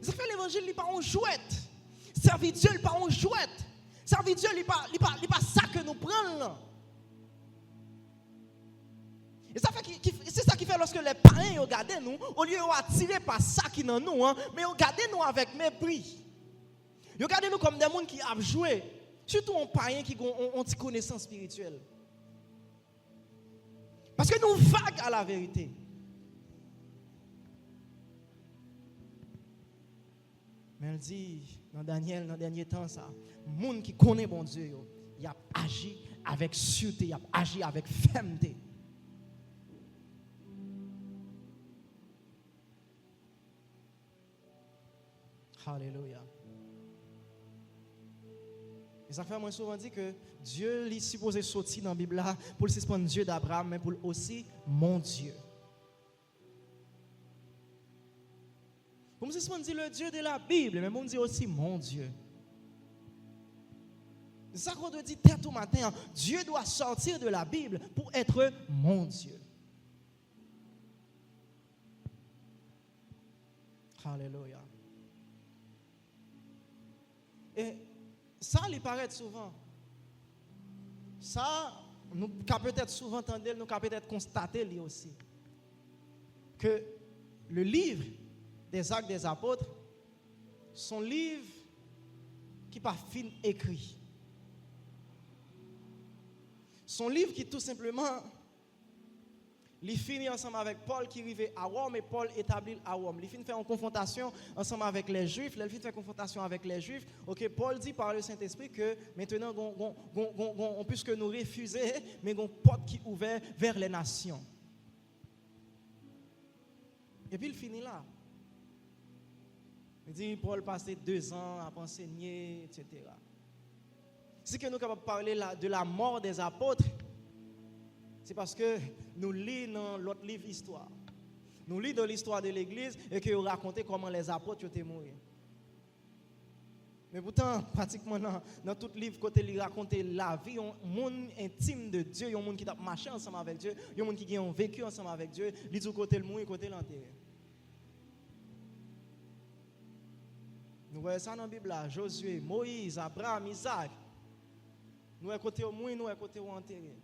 Speaker 1: Ça fait l'évangile, il n'est pas en jouette. Servir Dieu, il n'est pas en jouette. Servir Dieu, il n'est pas ça que nous prenons là. Et ça fait c'est ça qui fait lorsque les parents regardent nous, au lieu de attirer par ça qui dans nous, hein, mais ils regardent nous avec mépris. Ils regardent nous comme des gens qui ont joué, surtout un parent qui ont une connaissance spirituelle. Parce que nous vagues à la vérité. Mais elle dit, dans Daniel, dans le dernier temps, ça, le monde qui connaît bon Dieu, il a agi avec sûreté, il a agi avec fermeté. Alléluia. Et ça fait moi souvent dire que Dieu est supposé sortir dans la Bible là pour le suspendre Dieu d'Abraham, mais pour aussi mon Dieu. Pour me suspendre dire le Dieu de la Bible, mais pour me dire aussi mon Dieu. C'est ça qu'on doit dire tout matin. Dieu doit sortir de la Bible pour être mon Dieu. Alléluia. Et ça, il paraît souvent. Ça, nous avons peut-être souvent entendu, nous avons peut-être constaté lui aussi. Que le livre des Actes des Apôtres, son livre qui n'est pas fin écrit. Son livre qui tout simplement, il finit ensemble avec Paul qui arrive à Rome et Paul établit à Rome. Il finit faire une confrontation ensemble avec les Juifs. Il finit faire une confrontation avec les Juifs. Ok, Paul dit par le Saint-Esprit que maintenant, puisque nous refuser, mais on porte qui ouvert vers les nations. Et puis il finit là. Il dit, Paul passé 2 ans à enseigner, etc. Si que nous sommes capables de parler de la mort des apôtres, c'est parce que nous lisons dans l'autre livre Histoire. Nous lisons dans l'histoire de l'Église et que vous racontez comment les apôtres ont été morts. Mais pourtant, pratiquement dans tout livre, côté il raconte la vie, un monde intime de Dieu, un monde qui a marché ensemble avec Dieu, un monde qui a vécu ensemble avec Dieu, il dit côté le mourir, côté l'enterrer. Nous voyons ça dans la Bible là, Josué, Moïse, Abraham, Isaac. Nous voyons côté au mourir, nous voyons côté au enterrer.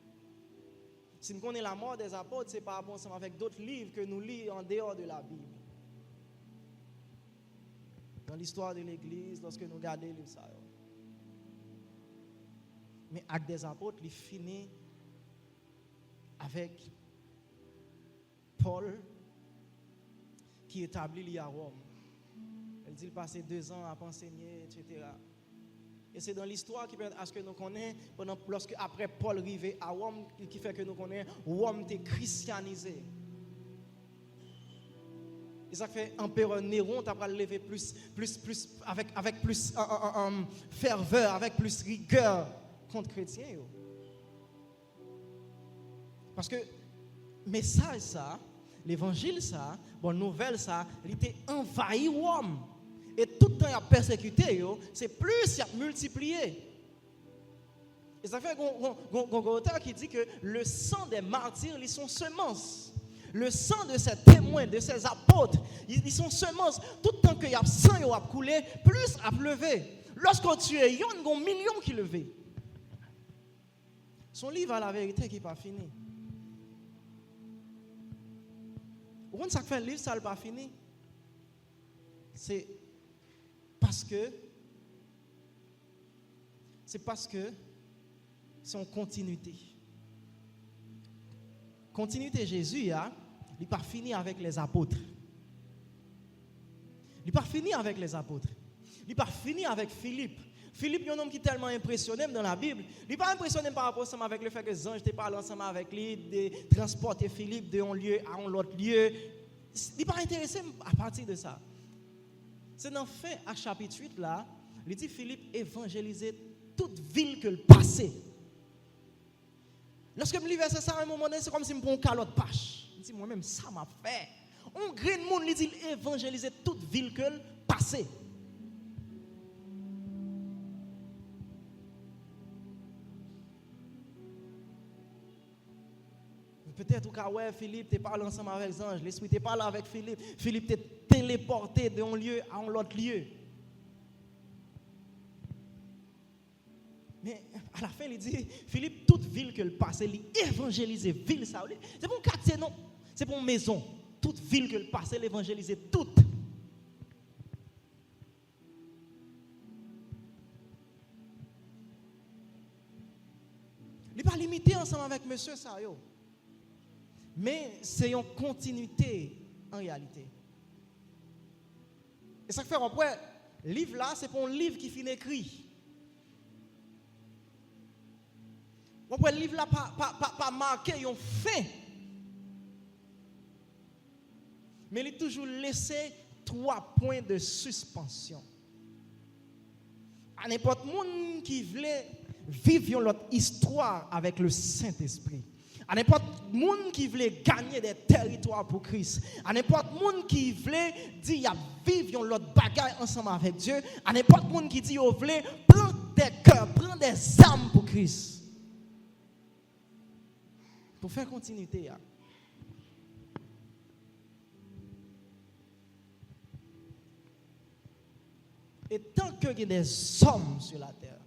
Speaker 1: Si nous connaissons la mort des apôtres, ce n'est pas bon ensemble avec d'autres livres que nous lisons en dehors de la Bible. Dans l'histoire de l'Église, lorsque nous regardons les livres, ça. Mais Actes des apôtres, il finit avec Paul qui établit à Rome. Il dit qu'il passait 2 ans à enseigner, etc. Et c'est dans l'histoire qui permet à ce que nous connaissons, lorsque après Paul arrivé à Rome, qui fait que nous connaissons, Rome était christianisé. Et ça fait empereur Néron, tu as levé plus avec plus ferveur, avec plus rigueur contre les chrétiens. Parce que message ça, l'évangile ça, bonne nouvelle ça, il était envahi Rome. Et tout le temps il a persécuté, c'est plus il a multiplié. Et ça fait un auteur qui dit que le sang des martyrs, ils sont semences. Le sang de ces témoins, de ces apôtres, ils sont semences. Tout le temps qu'il y a sang qui a coulé, plus a pleuvé. Lorsqu'on tue, il y a un million qui levé. Son livre a la vérité qui n'est pas fini. Vous comprenez ça que fait le livre, ça n'est pas fini? C'est parce que c'est en continuité. Continuité Jésus, il n'est pas fini avec les apôtres. Il n'est pas fini avec les apôtres. Il n'est pas fini avec Philippe. Philippe est un homme qui est tellement impressionné dans la Bible. Il n'est pas impressionné par rapport avec le fait que les anges étaient parlé ensemble avec lui, de transporter Philippe d'un lieu à un autre lieu. Il n'est pas intéressé à partir de ça. C'est dans fin à chapitre 8 là, il dit Philippe évangélisait toute ville que le passait. Lorsque je lis verset ça, à un moment donné, c'est comme si je prends une calotte pâche. Je dis moi-même, ça m'a fait. Un grand monde, il dit évangéliser toute ville que le passait. Peut-être que Philippe, tu parles ensemble avec les anges, l'esprit tu parles avec Philippe, Philippe t'est téléporté d'un lieu à un autre lieu. Mais à la fin, il dit, Philippe, toute ville que le passe, il évangélise ville ça. C'est pour un quartier, non, c'est pour une maison. Toute ville que le passe, il évangélise toute. Il n'est pas limité ensemble avec monsieur Sayo. Mais c'est une continuité en réalité. Et ça fait après, le livre là, c'est pour un livre qui finit écrit. Après, le livre là, pas marqué, ils ont fait. Mais il a toujours laissé 3 points de suspension. À n'importe qui voulait vivre notre histoire avec le Saint-Esprit. À n'importe qui voulait gagner des territoires pour Christ. À n'importe qui voulait dire vivre l'autre bagaille ensemble avec Dieu. À n'importe qui dit vous voulez prendre des cœurs, prendre des âmes pour Christ. Pour faire continuité. Et tant qu'il y a des hommes sur la terre,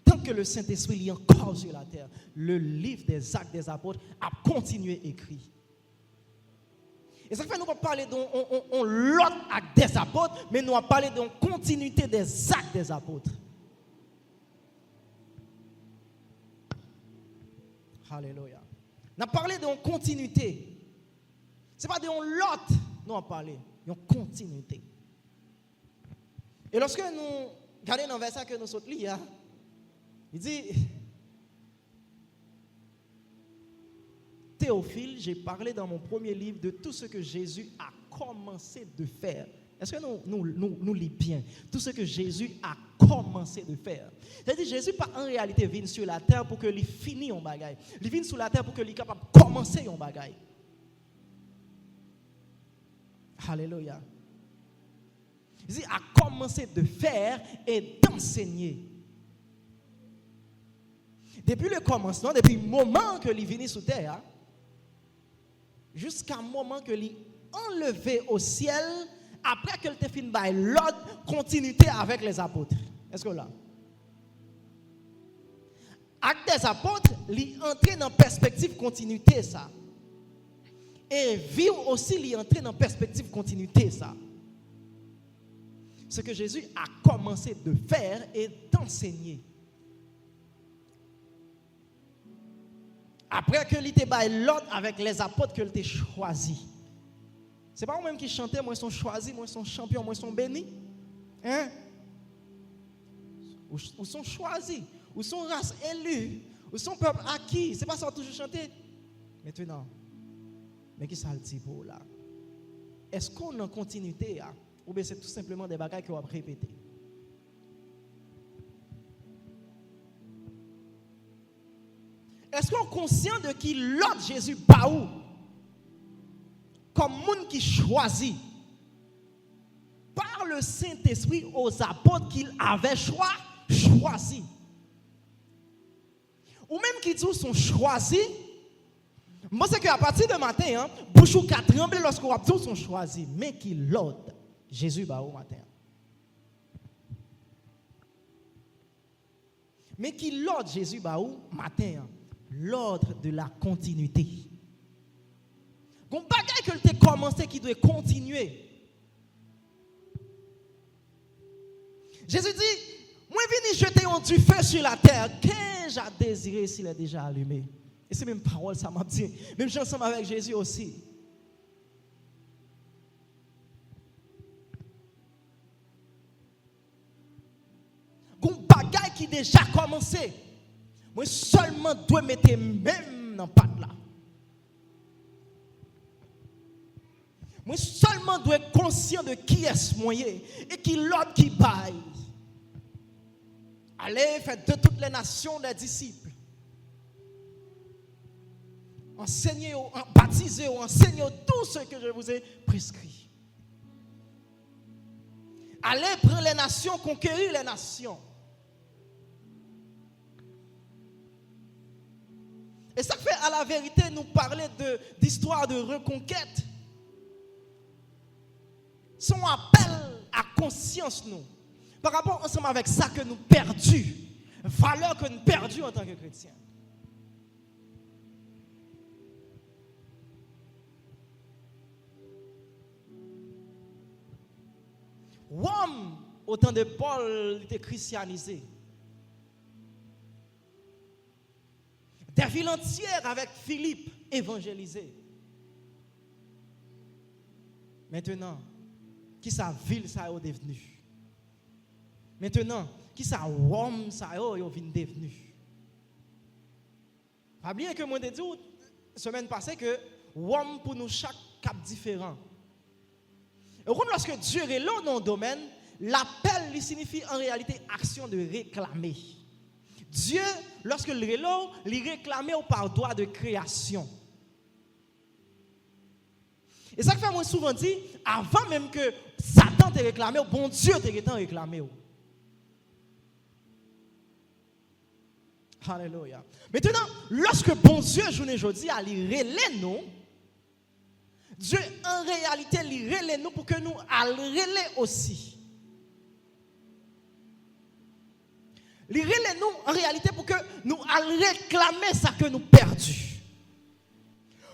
Speaker 1: tant que le Saint-Esprit est encore sur la terre, le livre des Actes des Apôtres a continué écrit. Et ça fait nous pas parler de l'autre acte des apôtres, mais nous allons parler de continuité des actes des apôtres. Alléluia. Nous allons parler de continuité. Ce n'est pas de l'autre, nous allons parler de continuité. Et lorsque nous regardons dans le verset que nous sommes lus, il dit, Théophile, j'ai parlé dans mon premier livre de tout ce que Jésus a commencé de faire. Est-ce que nous lisons bien tout ce que Jésus a commencé de faire? C'est-à-dire Jésus pas en réalité vient sur la terre pour que il finisse un bagaille. Il vient sur la terre pour que il capable de commencer un bagaille. Alléluia. Il a commencé de faire et d'enseigner. Depuis le commencement, depuis le moment que il vient sur terre, jusqu'à un moment que il enlevé au ciel, après que il fini par l'autre continuité avec les apôtres. Est-ce que là? Acte des apôtres, il entrer dans perspective continuité ça. Et vivre aussi, il entrer dans perspective continuité ça. Ce que Jésus a commencé de faire et d'enseigner. Après que il était l'ordre avec les apôtres que il était choisi. C'est pas moi-même qui chantais, moi sont choisis, moi sont champions, moi sont bénis. Hein? Ou sont choisis, ou sont race élue, ou sont peuple acquis. C'est pas ça toujours chanter. Maintenant, mais qui ça le dit pour là? Est-ce qu'on est en continuité là? Ou bien c'est tout simplement des bagages qu'on va répéter? Est-ce qu'on est conscient de qui l'autre Jésus pas où? Comme monde qui choisit par le Saint-Esprit aux apôtres qu'il avait choisi. Ou même qui disent sont choisis. Moi c'est qu'à partir de matin, bouche ou quatre tremble lorsqu'on a dit sont choisis, mais qui l'autre Jésus ba au matin. Mais qui l'autre Jésus ba au matin, l'ordre de la continuité. Gon bagay que tu as commencé qui doit continuer. Jésus dit, moi vini jeter du feu sur la terre, qu'ai j'ai désiré s'il est déjà allumé. Et c'est même parole ça m'a dit, même j'ai ensemble avec Jésus aussi. Gon bagay qui déjà commencé. Moi seulement dois mettre même dans patte là. Moi seulement dois être conscient de qui est moyen et qui l'autre qui baille. Allez, faites de toutes les nations des disciples. Enseignez, baptisez, enseignez tout ce que je vous ai prescrit. Allez, prendre les nations, conquérir les nations. Et ça fait à la vérité nous parler d'histoire de reconquête. Son appel à conscience nous. Par rapport ensemble avec ça que nous perdus. Valeur que nous perdus en tant que chrétiens. Rome, au temps de Paul, était christianisé. Des villes entières avec Philippe évangélisées. Maintenant, qui sa ville ça est devenu? Maintenant, qui sa Rome ça est devenu? Pas bien que moi te dit semaine passée que Rome pour nous chaque cap différent. Et lorsque Dieu est là dans le domaine, l'appel lui signifie en réalité action de réclamer. Dieu, lorsque il est là, il réclame par droit de création. Et ça fait moi souvent dire, avant même que Satan te réclamé, bon Dieu te réclamé. Alléluia. Maintenant, lorsque bon Dieu journée aujourd'hui a li relais nous, Dieu en réalité li relais nous pour que nous al relais aussi. Li relais nous en réalité pour que nous al réclamer ça que nous perdu.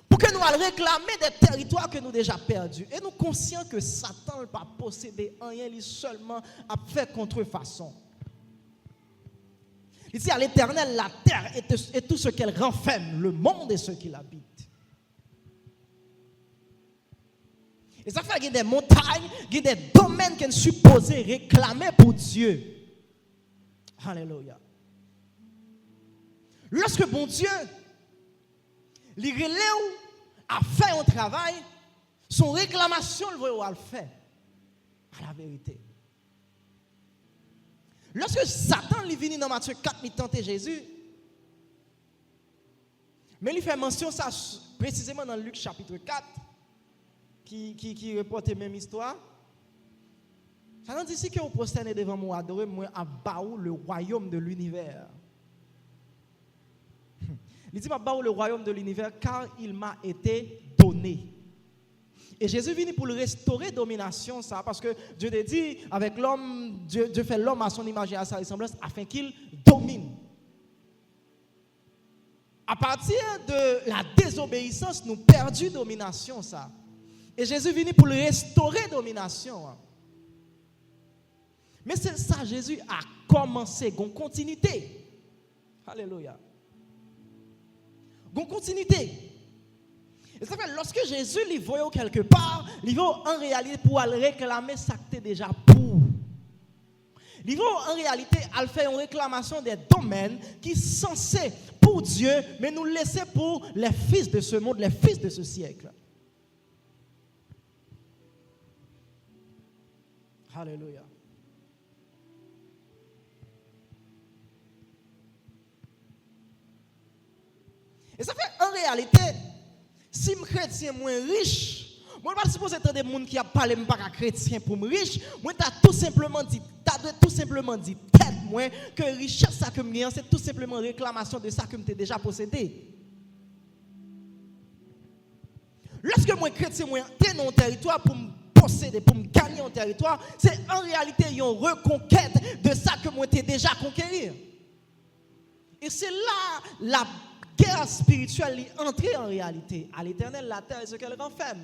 Speaker 1: Pour que nous al réclamer des territoires que nous déjà perdus. Et nous conscients que Satan n'a pas possédé rien, il seulement a fait contrefaçon. Il dit à l'Éternel, la terre et tout ce qu'elle renferme, le monde et ceux qui l'habitent. Et ça fait qu'il y a des montagnes, il y a des domaines qui sont supposés réclamer pour Dieu. Alléluia. Lorsque bon Dieu, il relève à faire un travail, Son réclamation, le voyait le fait. À la vérité. Lorsque Satan est venu dans Matthieu 4, il tentait Jésus. Mais il fait mention ça précisément dans Luc chapitre 4, qui reporte la même histoire. Ça nous dit ici que vous prosternez devant moi, adorez moi à Baou, le royaume de l'univers. Il dit, Baou, le royaume de l'univers, car il m'a été donné. Et Jésus vient pour le restaurer domination, ça, parce que Dieu te dit, avec l'homme, Dieu fait l'homme à son image et à sa ressemblance, afin qu'il domine. À partir de la désobéissance, nous perdons domination, ça. Et Jésus vient pour le restaurer domination. Mais c'est ça, Jésus a commencé, une continuité. Alléluia. Une continuité. Et ça fait, lorsque Jésus lui voyait quelque part, il va en réalité pour aller réclamer ça que tu déjà pour. Il va en réalité aller faire une réclamation des domaines qui sont censés pour Dieu, mais nous laisser pour les fils de ce monde, les fils de ce siècle. Alléluia. Et ça fait en réalité, si je suis chrétien moins riche, moi je ne suis pas supposé être des gens qui a parlé pas chrétien pour me riche, moi tu as tout simplement dit tête moi que richesse ça que me c'est tout simplement réclamation de ça que me déjà possédé. Lorsque moi chrétien moi entrer dans un territoire pour me posséder, pour me gagner un territoire, c'est en réalité une reconquête de ça que moi t'ai déjà conquérir. Et c'est là la guerre spirituelle est entrée en réalité. À l'Éternel, la terre est ce qu'elle renferme.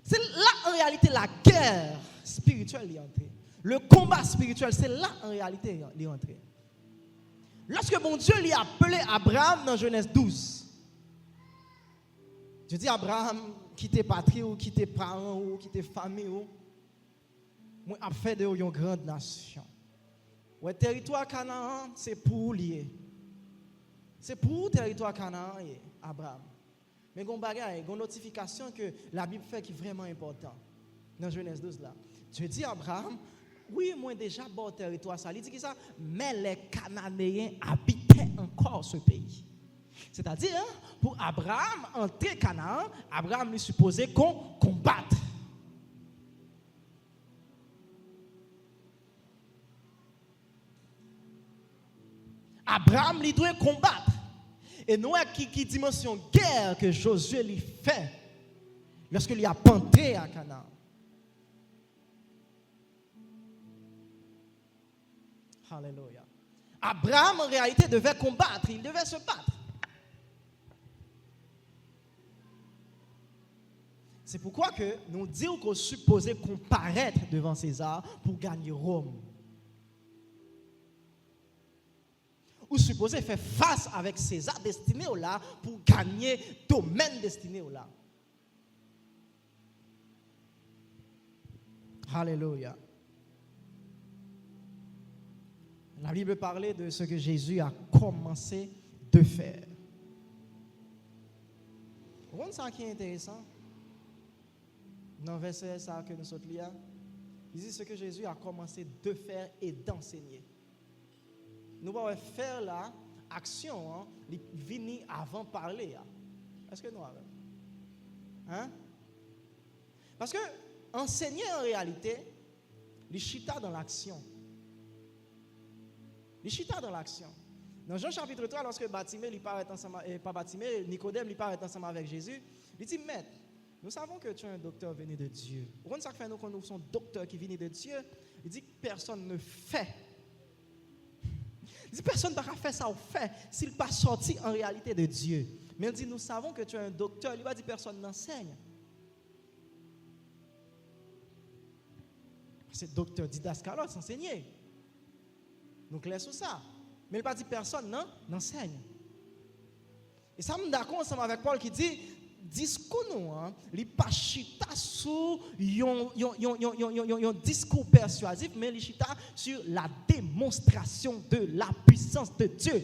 Speaker 1: C'est là en réalité la guerre spirituelle est entrée. Le combat spirituel, c'est là en réalité il est entré. Lorsque mon Dieu lui a appelé Abraham dans Genèse 12, je dis Abraham, quitte patrie ou quitte parents ou quitte famille ou moi a fait de une grande nation. Le territoire Canaan, c'est pour lier. C'est pour le territoire Canaan, Abraham. Mais il y a une notification que la Bible fait qui est vraiment important. Dans Genèse 12 là. Dieu dit à Abraham, oui, moi déjà bon territoire ça. Il dit que ça, mais les Cananéens habitaient encore ce pays. C'est-à-dire, pour Abraham, entrer Canaan, Abraham lui supposait qu'on combatte. Abraham lui doit combattre. Et nous avons qui dimension guerre que Josué lui fait lorsqu'il a entré à Canaan. Alléluia. Abraham en réalité devait combattre, il devait se battre. C'est pourquoi que nous disons qu'on supposait comparaître devant César pour gagner Rome. Ou supposé faire face avec César destiné au là pour gagner domaine destiné au là. Alléluia. La Bible parlait de ce que Jésus a commencé de faire. Vous voyez ça qui est intéressant? Dans le verset ça que nous sommes là, il dit ce que Jésus a commencé de faire et d'enseigner. Nous allons faire là, action, venir avant parler. Est-ce que nous avons? Hein? Parce que enseigner en réalité, les chita dans l'action. Les chita dans l'action. Dans Jean chapitre 3, lorsque Batimée lui paraît ensemble, pas Batimée, Nicodème lui paraît ensemble avec Jésus, il dit, Maître, nous savons que tu es un docteur venu de Dieu. Pourquoi ça fait nous quand nous sommes docteurs qui viennent de Dieu? Il dit que personne ne fait. Il dit personne ne va faire ça au fait s'il n'est pas sorti en réalité de Dieu. Mais il dit nous savons que tu es un docteur. Il va dire personne n'enseigne. C'est docteur didascalos enseigner. Nous clair sur ça. Mais il va dire personne n'enseigne. Et ça me d'accord ensemble avec Paul qui dit discours nous, il pas chita sur un discours persuasif, mais il chita sur la démonstration de la puissance de Dieu.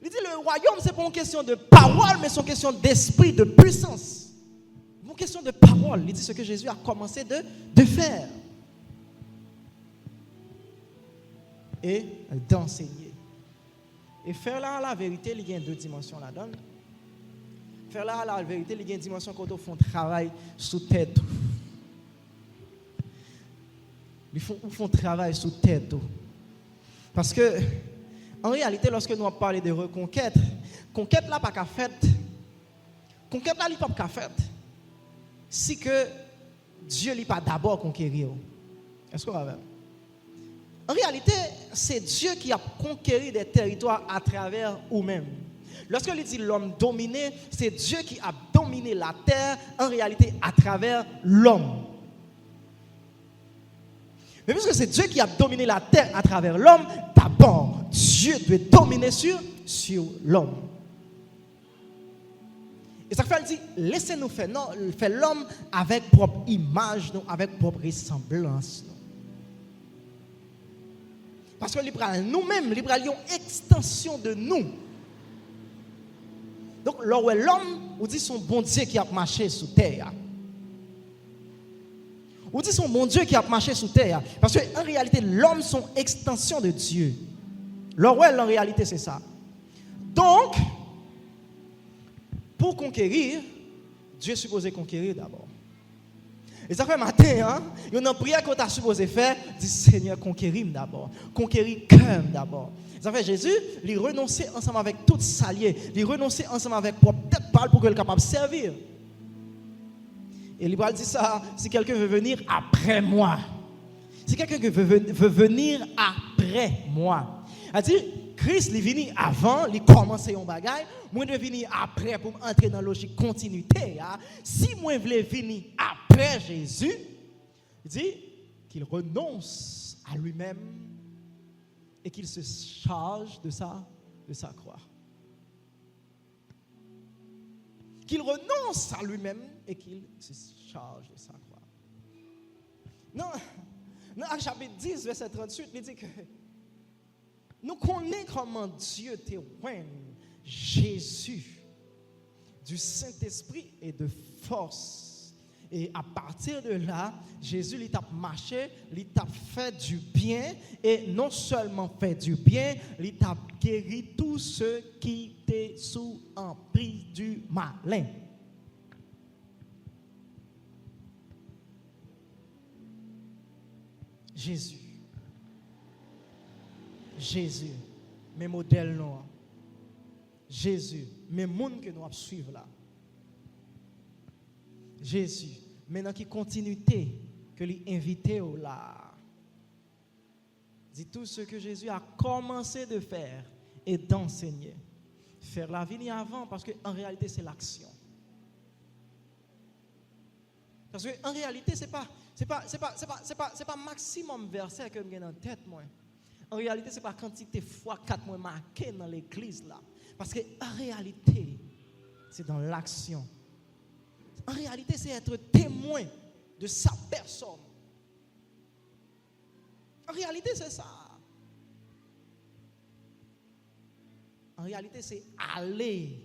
Speaker 1: Il dit le royaume, c'est pas une question de parole, mais c'est une question d'esprit, de puissance. Une question de parole. Il dit ce que Jésus a commencé de faire. Et d'enseigner. Et faire là la vérité, il y a deux dimensions là-dedans. Faire là la vérité, il y a une dimension quand on fait un travail sous tête. Ils font travail sous tête. Parce que, en réalité, lorsque nous parlons de reconquête, conquête là, pas qu'à faite. Conquête là, il pas qu'à faite. Si que Dieu n'est pas d'abord conquérir. Est-ce qu'on va voir? En réalité, c'est Dieu qui a conquéri des territoires à travers vous-même. Lorsque il dit l'homme dominé, c'est Dieu qui a dominé la terre, en réalité, à travers l'homme. Mais puisque c'est Dieu qui a dominé la terre à travers l'homme, d'abord, Dieu doit dominer sur l'homme. Et ça fait, il dit, laissez-nous faire l'homme avec propre image, avec propre ressemblance. Parce que nous-mêmes, nous avons une extension de nous. Donc, l'homme, on dit son bon Dieu qui a marché sous terre. On dit son bon Dieu qui a marché sous terre. Parce qu'en réalité, l'homme, son extension de Dieu. En réalité, c'est ça. Donc, pour conquérir, Dieu est supposé conquérir d'abord. Et ça fait matin, il y a une prière qu'on a supposé faire, dit Seigneur, conquéris-moi d'abord. Conquéris cœur d'abord. Ça fait Jésus, il renonçait ensemble avec tout salier, il renonçait ensemble avec peut-être parle pour qu'il soit capable de servir. Et il dit ça, si quelqu'un veut venir après moi. Si quelqu'un veut venir après moi. Il dit, Christ est venu avant, il commençait un bagage, moi je venir après pour entrer dans la logique continuité. Si moi je veux venir après Jésus, il dit qu'il renonce à lui-même et qu'il se charge de sa croix. Qu'il renonce à lui-même et qu'il se charge de sa croix. Dans chapitre 10, verset 38, il dit que nous connaissons comment Dieu témoigne Jésus du Saint-Esprit et de force. Et à partir de là, Jésus il t'a marché, il t'a fait du bien et non seulement fait du bien, il t'a guéri tous ceux qui étaient sous emprise du malin. Jésus, mes modèles noirs. Jésus, mes mondes que nous allons suivre là. Jésus, maintenant qui continuité que lui invité là. Dit tout ce que Jésus a commencé de faire et d'enseigner. Faire la vie avant parce qu'en réalité c'est l'action. Parce qu'en réalité c'est pas maximum verset que j'ai dans tête moi. En réalité, ce n'est pas quantité fois 4 mois marqué dans l'église là. Parce qu'en réalité, c'est dans l'action. En réalité, c'est être témoin de sa personne. En réalité, c'est ça. En réalité, c'est aller.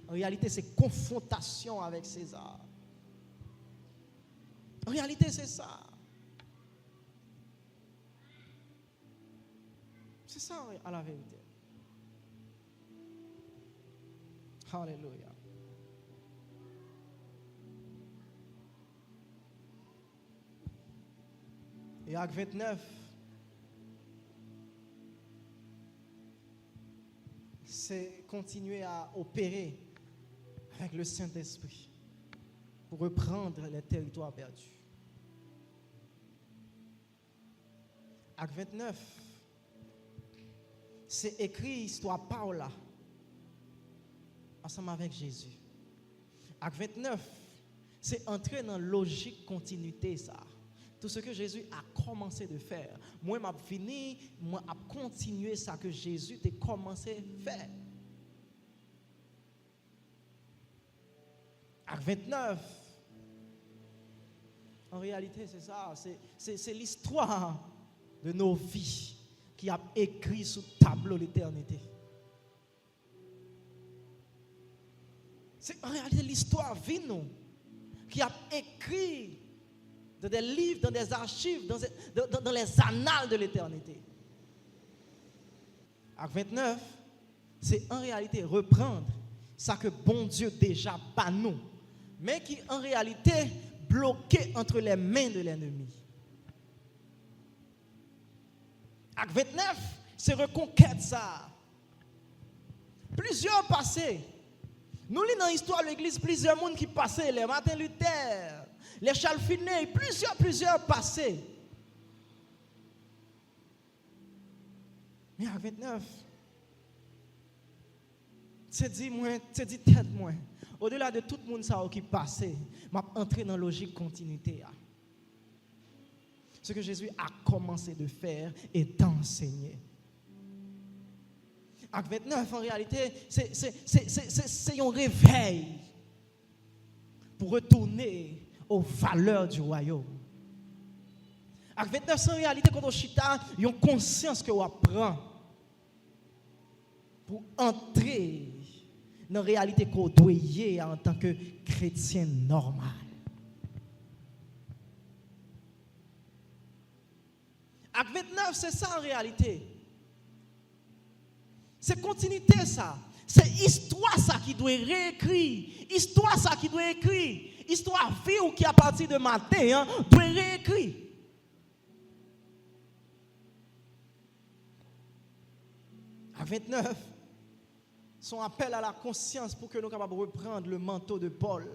Speaker 1: En réalité, c'est confrontation avec César. En réalité, c'est ça. C'est ça à la vérité. Alléluia. Et acte 29, c'est continuer à opérer avec le Saint-Esprit pour reprendre les territoires perdus. Acte 29, c'est écrit histoire Paula ensemble avec Jésus. Acte 29, c'est entrer dans la logique continuité ça. Tout ce que Jésus a commencé de faire. Moi, je fini, moi, je continuer ça que Jésus a commencé à faire. Acte 29, en réalité, c'est ça. C'est l'histoire de nos vies. qui a écrit sur le tableau l'éternité. C'est en réalité l'histoire vie nous qui a écrit dans des livres, dans des archives, dans les annales de l'éternité. Acte 29, c'est en réalité reprendre ça que bon Dieu déjà pas nous, mais qui en réalité bloqué entre les mains de l'ennemi. Acte 29, c'est reconquête ça. Plusieurs passés. Nous lisons dans l'histoire de l'église plusieurs mondes qui passaient, les Martin Luther, les Charles Finney, plusieurs passés. Mais à 29, c'est dit tête moi. Au-delà de tout le monde ça qui passait, m'a entré dans la logique continuité. Ce que Jésus a commencé de faire et d'enseigner. Acte 29, en réalité, c'est un réveil pour retourner aux valeurs du royaume. Acte 29, c'est en réalité, quand on chita, il y a une conscience que on apprend pour entrer dans la réalité qu'on doit y en tant que chrétien normal. Acte 29, c'est ça en réalité. C'est continuité ça. C'est histoire ça qui doit réécrire. Histoire ça qui doit écrire. Histoire vie ou qui à partir de matin doit réécrire. À 29, son appel à la conscience pour que nous soyons capables de reprendre le manteau de Paul.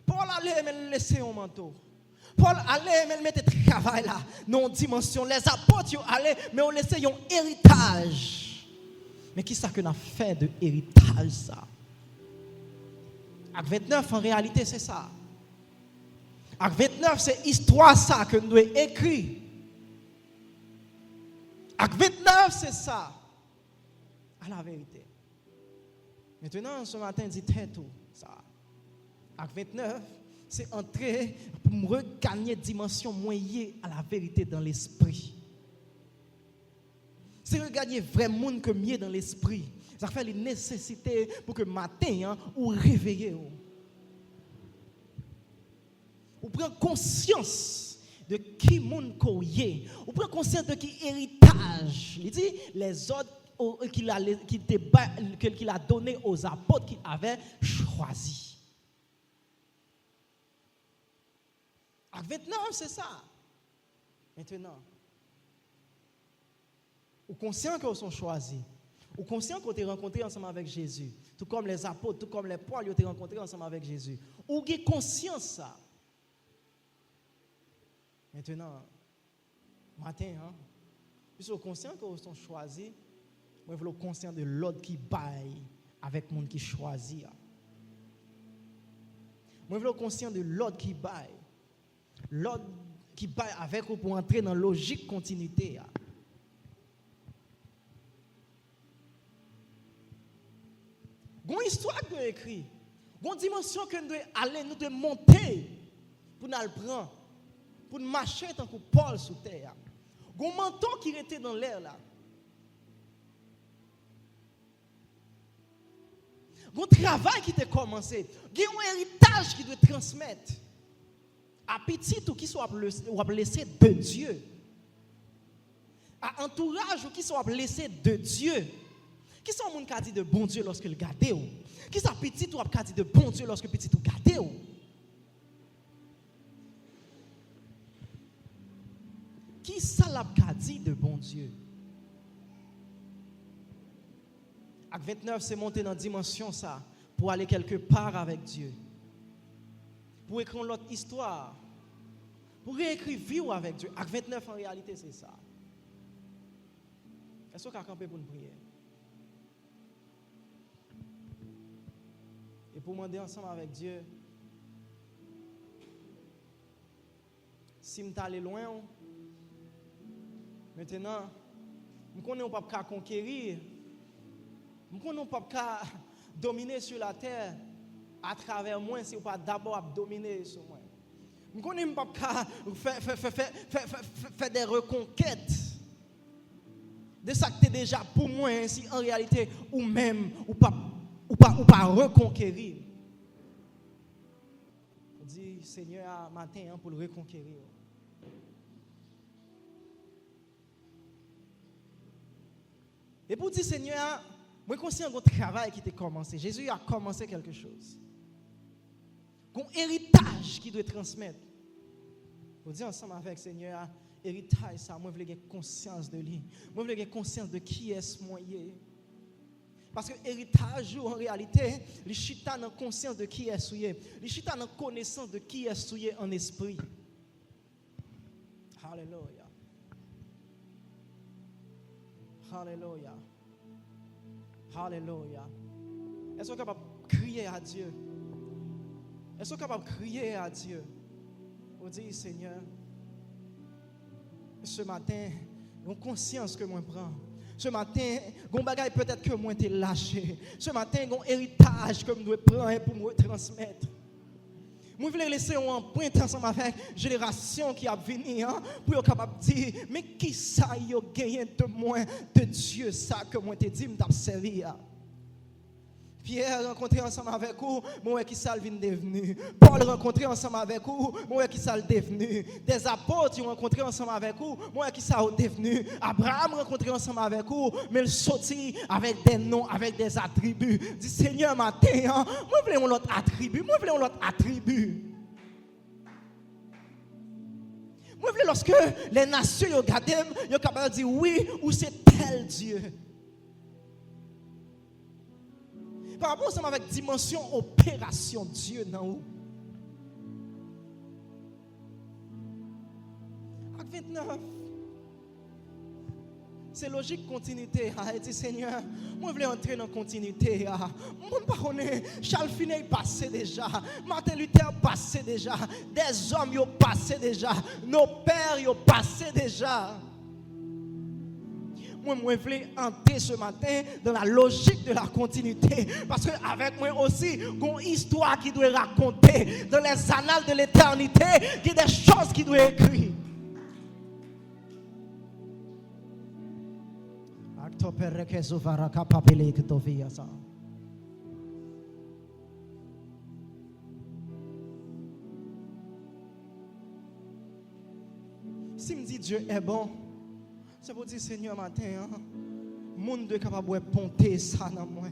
Speaker 1: Paul allait me laisser un manteau. Paul allait, mais il mettait travail là, non dimension. Les apôtres allaient, mais on laissait un héritage. Mais qui ça que nous a fait de héritage ça? Acte 29, en réalité, c'est ça. Acte 29, c'est histoire ça que nous devons écrire. Acte 29, c'est ça. À la vérité. Maintenant, ce matin, dit tout ça. Acte 29, c'est entrer pour me regagner dimension moyenne à la vérité dans l'esprit. C'est regagner vrai monde que mieux dans l'esprit. Ça fait les nécessités pour que matin ou réveiller ou prendre conscience de qui monde koye, ou prendre conscience de qui héritage. Il dit les autres qu'il a donné aux apôtres qu'il avait choisis. Acte 29, c'est ça. Maintenant, ou conscient qu'ils sont choisis, ou conscient qu'on t'est rencontré ensemble avec Jésus, tout comme les apôtres, tout comme les Paul, ils ont été rencontrés ensemble avec Jésus. Ou avez conscience ça. Maintenant, matin, puisque vous conscient que vous sont choisis, vous êtes conscient de l'autre qui baille avec le monde qui choisit. Vous êtes conscient de l'autre qui baille. L'autre qui baille avec vous pour entrer dans la logique continuité. Il y a une histoire que nous écrit. Il y a une dimension que nous devons aller, nous devons monter pour nous le prendre. Pour nous marcher tant que Paul sous terre. Il y a un manteau qui était dans l'air là. Il y a un travail qui a commencé. Il y a un héritage qui doit transmettre. À petit ou qui soit blessé de Dieu. À entourage ou qui soit blessé de Dieu. Qui sont les gens qui dit de bon Dieu lorsque le gardez ou? Qui sont petit ou qui dit de bon Dieu lorsque petit ou gardez ou? Qui ça l'a dit de bon Dieu? Acte 29, c'est monter dans la dimension ça pour aller quelque part avec Dieu. Pour écrire l'autre histoire. Pour réécrire vie avec Dieu. Acte 29, en réalité, c'est ça. Est-ce qu'on a campé pour nous prier? Et pour demander ensemble avec Dieu, si je suis allé loin, maintenant, je ne connais pas qu'à conquérir, je ne connais pas qu'à dominer sur la terre à travers moi, si vous pas d'abord dominer sur moi. Je ne connais pas faire des reconquêtes de ça que tu es déjà pour moi, si en réalité, ou même, ou pas reconquérir. On dit, Seigneur, matin, pour le reconquérir. Et pour dire, Seigneur, moi, je suis conscient de travail qui a commencé. Jésus a commencé quelque chose. Un héritage qui doit transmettre. Vous dire ensemble avec Seigneur, héritage, ça, moi, je veux avoir conscience de lui. Moi, je veux avoir conscience de qui est-ce moi. Parce que héritage, en réalité, les chita n'ont conscience de qui est souillé. Les chita n'ont connaissance de qui est souillé en esprit. Alléluia. Alléluia. Alléluia. Est-ce qu'on est capable de crier à Dieu? Est-ce qu'on est capable de crier à Dieu? Pour dire, Seigneur, ce matin, j'ai conscience que moi prends. Ce matin, j'ai bagage peut-être que moi t'ai lâché. Ce matin, j'ai héritage que je dois prendre pour me transmettre. Moi, je veux laisser une empreinte ensemble avec la génération qui a venu pour être capable de dire, mais qui ça y a gagné de moi, de Dieu, ça que moi t'ai dit, je t'ai servi. Pierre rencontré ensemble avec vous, moi qui ça vient devenu. Paul rencontré ensemble avec vous, moi qui ça devenu. Des apôtres rencontré ensemble avec vous, moi qui ça devenu. Abraham rencontré ensemble avec vous, mais il sortit avec des noms, avec des attributs. Dit Seigneur matin, moi je veux un autre attribut, moi je veux un autre attribut. Moi je veux lorsque les nations regardent, ils sont capables de dire oui ou c'est tel Dieu. Par rapport ensemble avec dimension opération Dieu dans où? Acte 29. C'est logique continuité. Il dit Seigneur, moi je veux entrer dans la continuité. Moi je ne connais pas. Charles Finet est passé déjà. Martin Luther est passé déjà. Des hommes sont passé déjà. Nos pères sont passé déjà. Moi, je veux entrer ce matin dans la logique de la continuité. Parce qu'avec moi aussi, il y a une histoire qui doit raconter dans les annales de l'éternité, il y a des choses qui doivent être écrites. Si me dit Dieu est bon, c'est pour dire Seigneur matin, le monde est capable de ponter ça dans moi.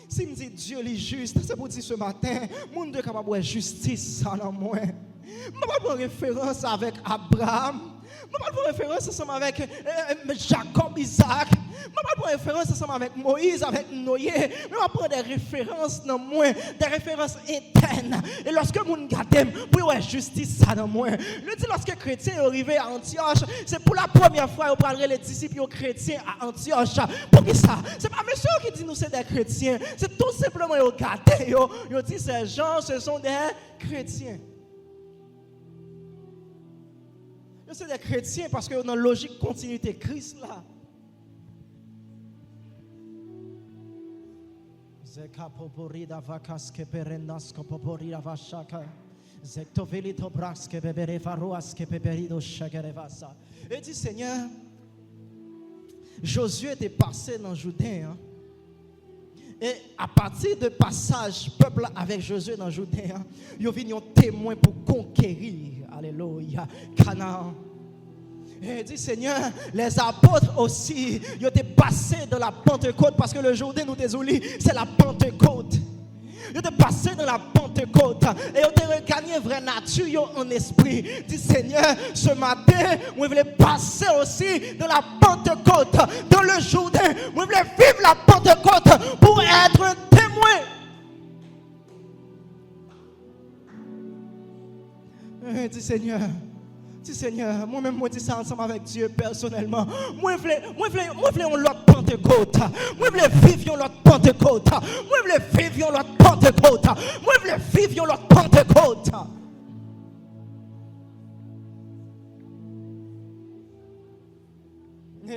Speaker 1: Si me dit Dieu est juste, c'est pour dire ce matin, le monde est capable de justice ça dans moi. Je ne vais pas prendre référence avec Abraham. Je ne vais pas prendre référence ensemble avec Jacob, Isaac. Je ne vais pas prendre référence ensemble avec Moïse, avec Noé. Je vais prendre des références dans moi, des références internes. Et lorsque vous regardez, pour avoir justice ça dans moi. Je dis lorsque les chrétiens sont arrivés à Antioche, c'est pour la première fois qu'ils parlent les disciples chrétiens à Antioche. Pour qui ça? Ce n'est pas monsieur qui dit nous c'est des chrétiens. C'est tout simplement qu'ils regardent. Ils disent ces gens, ce sont des chrétiens. C'est des chrétiens parce que dans la logique continuité Christ là. Et dit Seigneur, Josué était passé dans Jourdain. Et à partir de passage peuple avec Josué dans Jourdain, ils viennent témoin pour conquérir, alléluia, Canaan. Et dit Seigneur, les apôtres aussi, ils étaient passés dans la Pentecôte parce que le Jourdain nous désolé, c'est la Pentecôte. Ils étaient passés dans la Pentecôte et ils ont regagné vraie nature en esprit. Dit Seigneur, ce matin, vous voulez passer aussi dans la Pentecôte, dans le Jourdain. Vous voulez vivre la Pentecôte pour être un témoin. Dit Seigneur. Dis Seigneur, moi-même, moi dis ça ensemble avec Dieu personnellement. Moi, je veux l'autre Pentecôte. Moi, je veux vivre l'autre Pentecôte. Moi, je veux vivre l'autre Pentecôte. Moi, je veux vivre l'autre Pentecôte.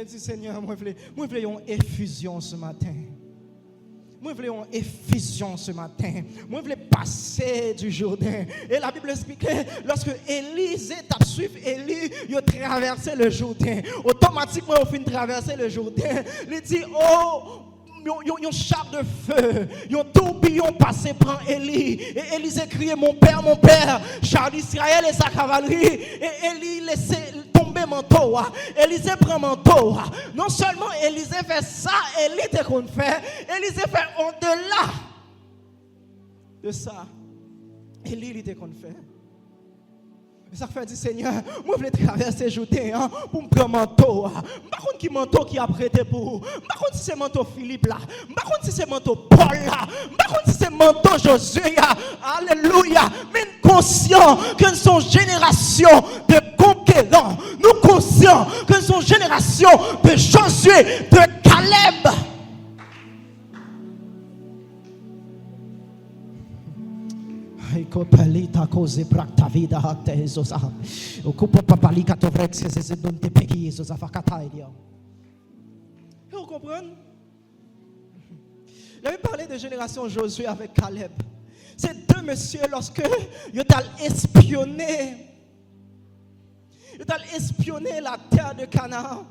Speaker 1: Dis Seigneur, moi, je veux une effusion ce matin. Moi, je voulais en effusion ce matin. Moi, je voulais passer du Jourdain. Et la Bible expliquait, lorsque Élisée t'a suivi, Élie, il a traversé le Jourdain. Automatiquement, il a fini de traverser le Jourdain. Il dit, oh, yon chape de feu, yon tourbillon passé prend Élie. Et Élisée criait, mon père, char d'Israël et sa cavalerie. Et Élie laissait tomber manteau. Élisée prend manteau. Non seulement Élisée fait ça, Élie te qu'on fait, Élisée fait au-delà de ça. Élie il te qu'on fait. Et ça fait dire Seigneur, moi je voulais traverser Jourdain pour me prendre manteau. Par contre qui manteau qui a prêté pour vous. Par contre si c'est manteau Philippe là. Par contre si c'est manteau Paul là. Par contre si c'est manteau Josué là. Alléluia. Mais nous conscients que nous sommes génération de conquérants. Nous conscients que nous sommes génération de Josué, de Caleb. Vous comprenez? Il avait parlé de génération Josué avec Caleb. Ces deux messieurs, lorsque ils ont espionné la terre de Canaan,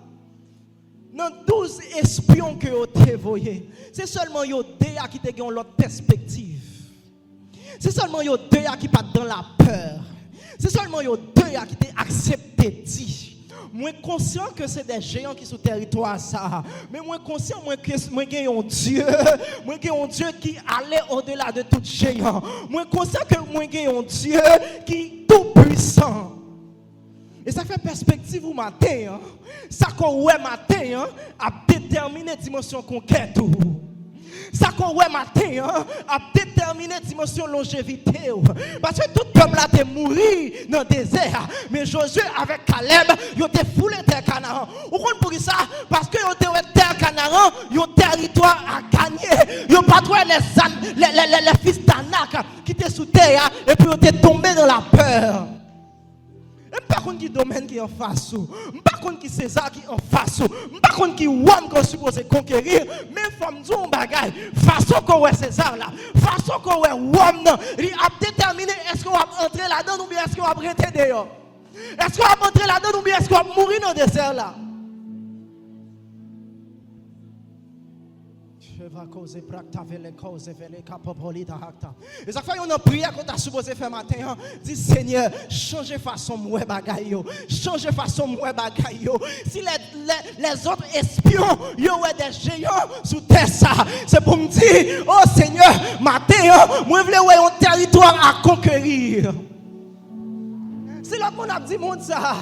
Speaker 1: dans 12 espions que vous avez envoyés, c'est seulement ils qui ont l'autre perspective. C'est seulement yo deux qui pas dans la peur. C'est seulement yo deux qui t'ont accepté dit. Moi conscient que c'est des géants qui sont sur territoire ça. Mais moi conscient que moi j'ai un Dieu, qui allait au-delà de tout géant. Moi conscient que moi j'ai un Dieu qui est tout puissant. Et ça fait perspective au matin. Ça qu'on ouais matin a déterminé la dimension conquête. Ça qu'on ouais matin a déterminé la dimension longévité. Parce que tout peuple a été mouru dans le désert. Mais Josué avec Caleb, ils ont été foulés terre Canaan. Vous comprenez pour ça? Parce que ils ont été terre Canaan, ils ont territoire à gagner. Ils ont pas trouvé les fils d'Anak qui étaient sous terre et puis ils ont été tombés dans la peur. Par contre qui domaine qui en face ou par contre qui César qui en face ou par contre qui homme qu'on suppose conquérir même femme dit un bagage façon qu'on est César là façon qu'on est homme il a déterminé est-ce qu'on va entrer là-dedans ou bien est-ce qu'on va rester dehors est-ce qu'on va entrer là-dedans ou bien est-ce qu'on va mourir dans le désert là. Et ça fait une prière qu'on a supposé faire matin. Dis Seigneur, changez façon moi bagaille. Changez façon moi bagaille. Si les autres espions, yo ouais des géants sous terre ça, c'est pour me dire, oh Seigneur, matin, moi je veux un territoire à conquérir. Si l'autre monde a dit monde ça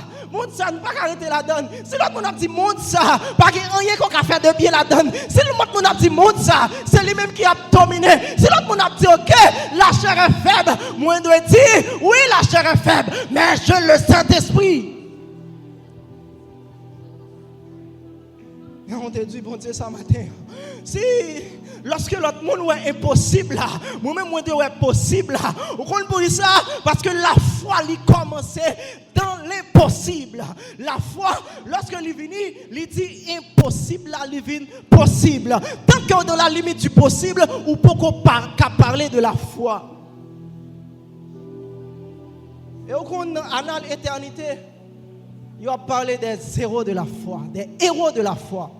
Speaker 1: ne pas arrêter la donne. Si l'autre monde a dit monde ça, pas qu'il y a rien qu'on a fait de bien la donne. Si l'autre monde a dit monde ça, c'est lui-même qui a dominé. Si l'autre monde a dit ok, la chair est faible, moi je dois dire oui la chair est faible, mais je le Saint-Esprit. Et on te dit bon Dieu ça matin. Si lorsque l'autre monde est impossible là, moi-même moi dois être possible là. Vous comprenez pour ça parce que la foi lui commençait dans l'impossible. La foi lorsque il vient, il dit impossible là, il vient possible. Tant qu'on est dans la limite du possible, ou pourquoi qu'à parler de la foi. Et au cours de l'éternité, il va parler des héros de la foi, des héros de la foi.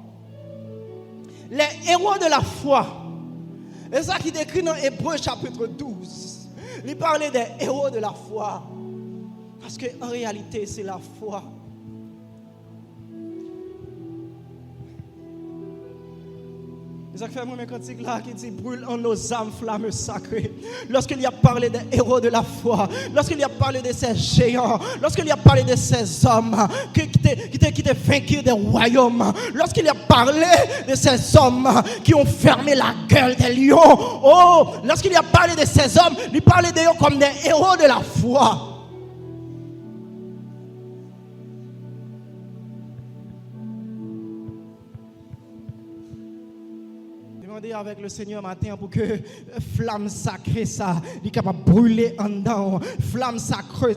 Speaker 1: Les héros de la foi. Et ça qui décrit dans Hébreux chapitre 12. Il parlait des héros de la foi. Parce qu'en réalité, c'est la foi. Et ça fait moi mes cantiques là qui dit brûle en nos âmes flammes sacrées. Lorsqu'il a parlé des héros de la foi, lorsqu'il a parlé de ces géants, lorsqu'il a parlé de ces hommes qui étaient vaincus des royaumes, lorsqu'il a parlé de ces hommes qui ont fermé la gueule des lions, oh, lorsqu'il a parlé de ces hommes, il parlait d'eux comme des héros de la foi. Avec le Seigneur matin pour que flamme sacrée ça, il est capable de brûler en dedans. Flamme sacrée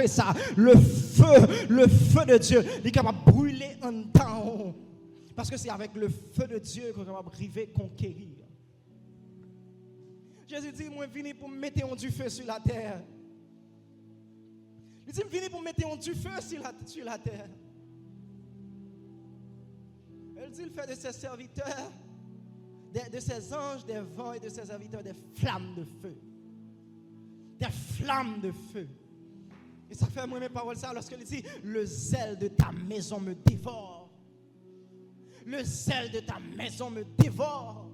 Speaker 1: ça, le feu de Dieu, il est capable de brûler en dedans. Parce que c'est avec le feu de Dieu qu'on est capable de conquérir. Jésus dit, moi, je viens pour mettre du feu sur la terre. Il dit, je viens pour mettre du feu sur la terre. Il dit, il fait de ses serviteurs, de ses anges, des vents et de ses serviteurs des flammes de feu. Des flammes de feu. Et ça fait moi mes paroles ça lorsqu'il dit, le zèle de ta maison me dévore. Le zèle de ta maison me dévore.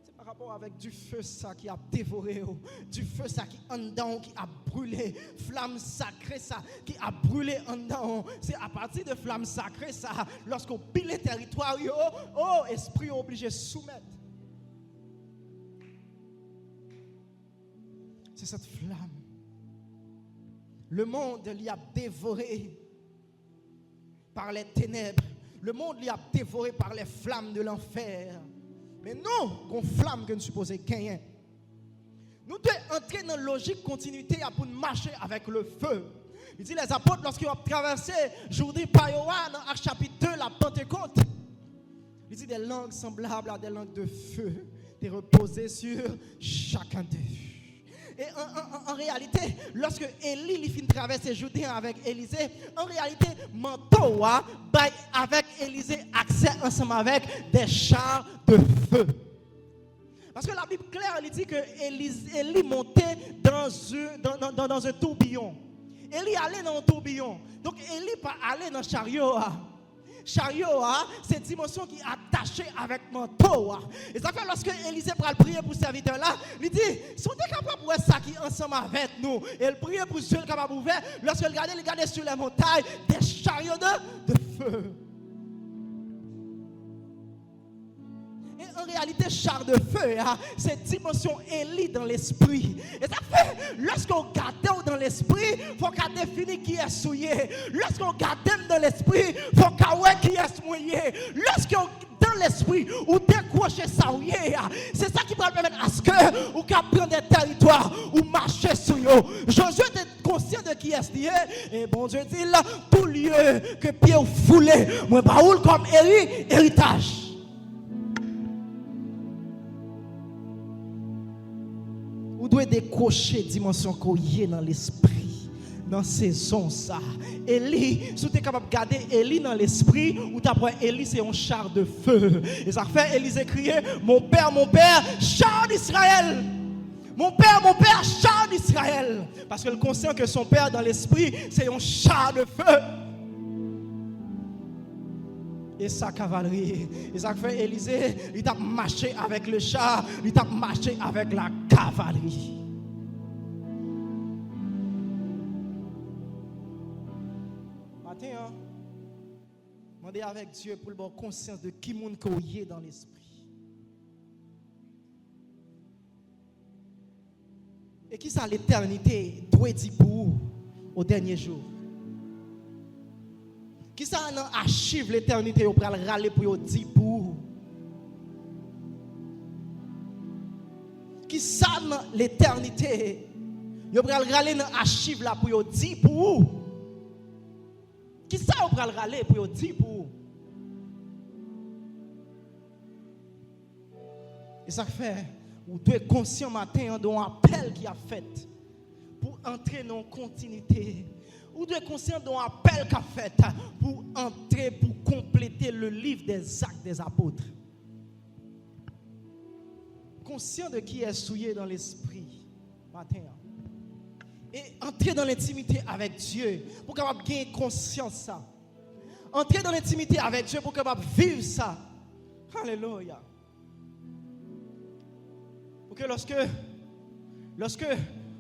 Speaker 1: C'est par rapport avec du feu ça qui a dévoré, du feu ça qui en dedans, qui a brûlé, flamme sacrée ça qui a brûlé en dedans. C'est à partir de flamme sacrée ça, lorsqu'on pile les territoires, esprit est obligé de soumettre. C'est cette flamme. Le monde l'y a dévoré par les ténèbres. Le monde l'y a dévoré par les flammes de l'enfer. Mais nous, qu'on flamme que nous supposons gagner. Nous devons entrer dans la logique continuité pour marcher avec le feu. Il dit les apôtres, lorsqu'ils ont traversé Jourdain par Yoann, dans Actes chapitre 2, la Pentecôte, il dit des langues semblables à des langues de feu, de reposer sur chacun d'eux. Et en réalité, lorsque Élie il finit de traverser Jourdain avec Élisée, en réalité, manteau avec Élisée accès ensemble avec des chars de feu. Parce que la Bible claire, elle dit que Élie montait dans un tourbillon. Élie allait dans un tourbillon. Donc Élie pas allait dans le chariot. Chariot, c'est une dimension qui est attachée avec manteau. Et ça fait lorsque Élisée va prier pour ce serviteur-là, il dit, si on est capable de voir ça qui est ensemble avec nous, et il prie pour Dieu capable d'ouvrir, lorsqu'il regardait sur les montagnes, des chariots de feu. Et en réalité, char de feu, c'est une dimension Élie dans l'esprit. Et ça fait, lorsqu'on regarde dans l'esprit, il faut qu'on définisse qui est souillé. Lorsqu'on regarde dans l'esprit, il faut qu'on voit qui est mouillé. Lorsqu'on dans l'esprit, ou décrocher ça, c'est ça qui va permettre à ce que ou qu'on prenne des territoires ou marcher sur eux. Josué était conscient de qui est lié. Et bon Dieu dit là, tout lieu que pied foulé, moi baoul comme héritage. Vous devez décocher dimension qu'on y est dans l'esprit, dans saison ça. Élie, si vous êtes capable de garder Élie dans l'esprit, ou t'apprends Élie c'est un char de feu. Et ça fait Élisée crier, mon père, char d'Israël. Mon père, char d'Israël. Parce que le conscient que son père dans l'esprit, c'est un char de feu. Et sa cavalerie. Et ça fait Élisée, il t'a marché avec le char, il t'a marché avec la cavalerie. Matin, demandez avec Dieu pour le bon conscience de qui monde qu'on y est dans l'esprit. Et qui ça l'éternité doit dire pour vous au dernier jour? Qui ça dans archive l'éternité au pral râler pour dire pour qui ça dans l'éternité yo pral râler dans archive là pour dire pour qui ça au pral râler pour dire pour et ça fait ou tu es conscient matin d'un appel qui a fait pour entrer dans continuité. Ou de conscient d'un appel qu'a fait pour entrer, pour compléter le livre des actes des apôtres. Conscient de qui est souillé dans l'esprit matin. Et entrer dans l'intimité avec Dieu pour capable gagner conscience ça. Entrer dans l'intimité avec Dieu pour capable vivre ça. Alléluia. Pour que lorsque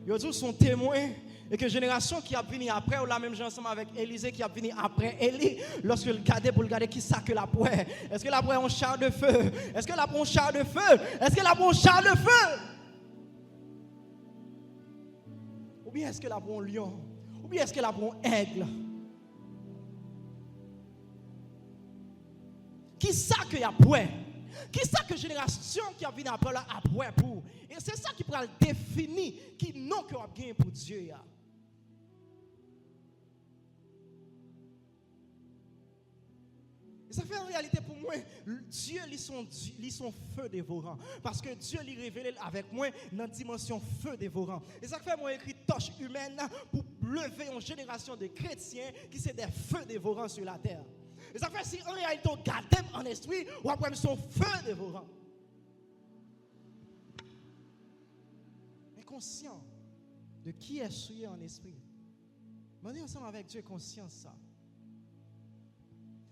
Speaker 1: ils sont témoins et que génération qui a venu après, ou la même chose ensemble avec Élisée qui a venu après Élie, lorsque le garder pour le garder, qui ça que la poêle? Est-ce que la poêle est un char de feu? Est-ce que la poêle est un char de feu? Est-ce que la poêle est un char de feu? Ou bien est-ce que la poêle est un lion? Ou bien est-ce que la poêle est un aigle? Qui ça que y a poêle? Qui ça que génération qui a venu après là a poêle pour? Et c'est ça qui pourra définir qui non que a gagné pour Dieu. Ça fait en réalité pour moi, Dieu lit son feu dévorant. Parce que Dieu lui révèle avec moi dans la dimension feu dévorant. Et ça fait moi écrit torche humaine pour lever une génération de chrétiens qui sont des feux dévorants sur la terre. Et ça fait si en réalité on garde en esprit, on va son feu dévorant. Mais conscient de qui est souillé en esprit. On est ensemble avec Dieu conscient ça.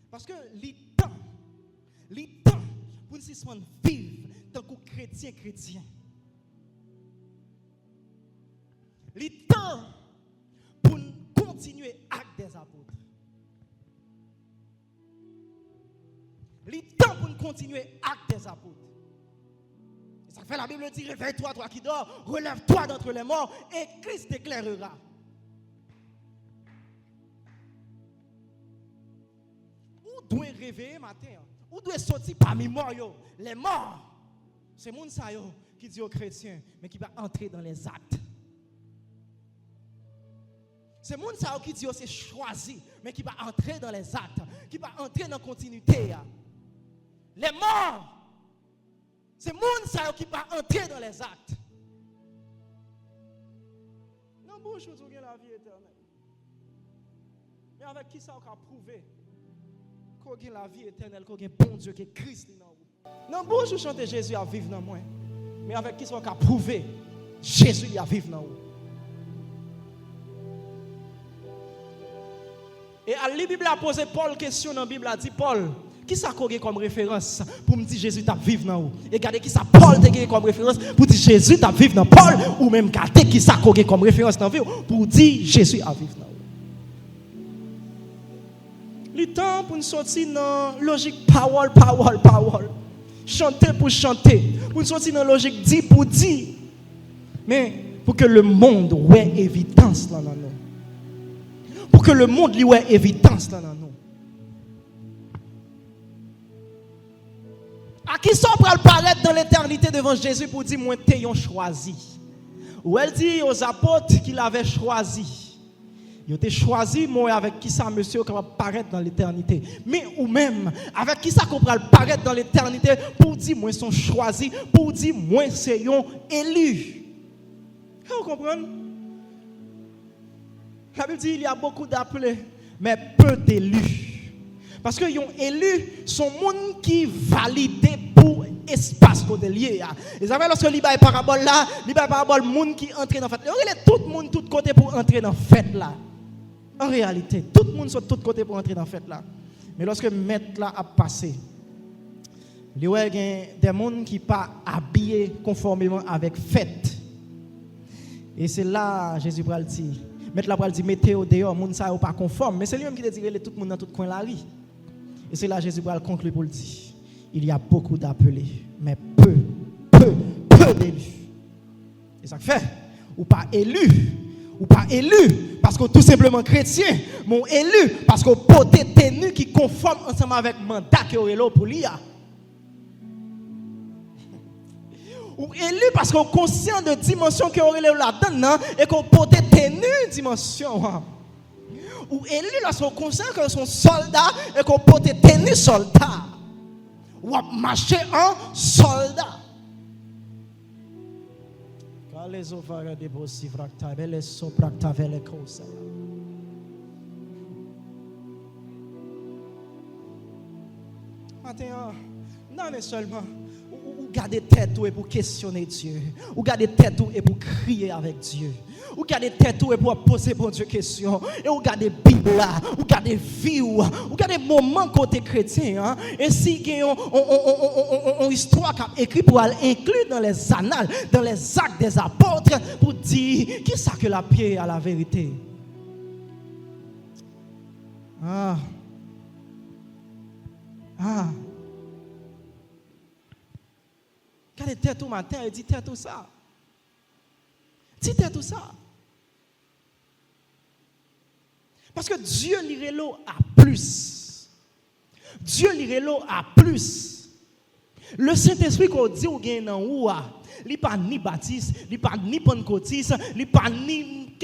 Speaker 1: Parce que les temps pour nous vivre tant que chrétien. Les temps pour continuer acte des apôtres. Les temps pour continuer acte des apôtres. Et ça fait la Bible dit, réveille-toi, toi qui dors, relève-toi d'entre les morts et Christ t'éclairera. Où doit réveiller matin? Où doit sortir parmi morts? Les morts, c'est moun sa yo qui dit aux chrétiens, mais qui va entrer dans les actes. C'est moun sa yo qui dit c'est choisi, mais qui va entrer dans les actes, qui va entrer dans la continuité. Les morts, c'est moun sa yo qui va entrer dans les actes. Non, bouche vous avez la vie éternelle. Mais avec qui ça on a prouvé qu'on a la vie éternelle, qu'on a bon Dieu, que Christ est dans vous. Non, bouche vous chantez Jésus à vivre dans moi. Mais avec qui ça on a prouvé Jésus à vivre dans vous. Et à la Bible a posé Paul question dans la Bible a dit Paul, qui ça qu'on a comme référence pour me dire Jésus t'a vivre dans vous? Et regardez qui ça Paul t'a comme référence pour dire Jésus t'a vivre dans Paul ou même regardez qui ça qu'on a comme référence dans vous pour dire Jésus a vivre dans vous. Le temps pour nous sortir dans la logique parole. Chanter pour chanter. Pour nous sortir dans la logique dit pour dire. Mais pour que le monde ait évidence là dans nous. Pour que le monde lui ait évidence là dans nous. À qui ça va paraître dans l'éternité devant Jésus pour dire moi t'ayons choisi. Ou elle dit aux apôtres qu'il avait choisi. Il a choisi moi avec qui ça monsieur qui va paraître dans l'éternité. Mais ou même avec qui ça qu'on va paraître dans l'éternité pour dire moi sont choisis, pour dire moi c'est un élu. Vous comprenez? La Bible dit il y a beaucoup d'appelés mais peu d'élus. Parce que les élus sont monde qui validé pour espace côté lié. Et ça fait lorsque il y a parabole là, il y a parabole monde qui entre dans fête. Il y a tout le monde tout côté pour entrer dans fête là. En réalité, tout le monde sur tous côtés pour entrer dans la fête là. Mais lorsque maître là a passé, il y a des gens qui ne sont pas habillés conformément avec fête. Et c'est là Jésus va le dire. Maître là va le dire mettez au dehors, les gens ne sont pas conformes. Mais c'est lui-même qui dit tout le monde dans tout coin de la rue. Et c'est là Jésus va le conclure pour le dire. Il y a beaucoup d'appelés, mais peu d'élus. Et ça fait, ou pas élu. Ou pas élu parce que tout simplement chrétien, mon élu parce que porté tenu qui conforme ensemble avec le mandat que aurait là pour lui. Ou élu parce qu'on conscient de dimension que aurait là-dedans et qu'on porté tenu dimension. Ou élu lorsqu'on conscient que son soldat et qu'on porté tenu soldat. Ou marcher en soldat. Les ovaires de bossi vracta, les sopracta vele cosa. Maintenant, non mais seulement, ou garder tête et pour questionner Dieu, ou garder tête et pour crier avec Dieu, ou garder tête et pour poser pour Dieu question, et ou garder Bible là, ou garder vie, ou garder moment côté chrétien, et si il y a une histoire qui est écrite pour inclure dans les annales, dans les actes des apôtres, pour dire qui ça que la pierre à la vérité. Quand il était tout matin, il dit tout ça. Dis tout ça. Parce que Dieu lirait l'eau à plus. Dieu lirait l'eau à plus. Le Saint-Esprit qu'on dit ou gagne dans ou il n'est pas ni baptiste, il n'est pas ni pentecôtiste, il n'est pas ni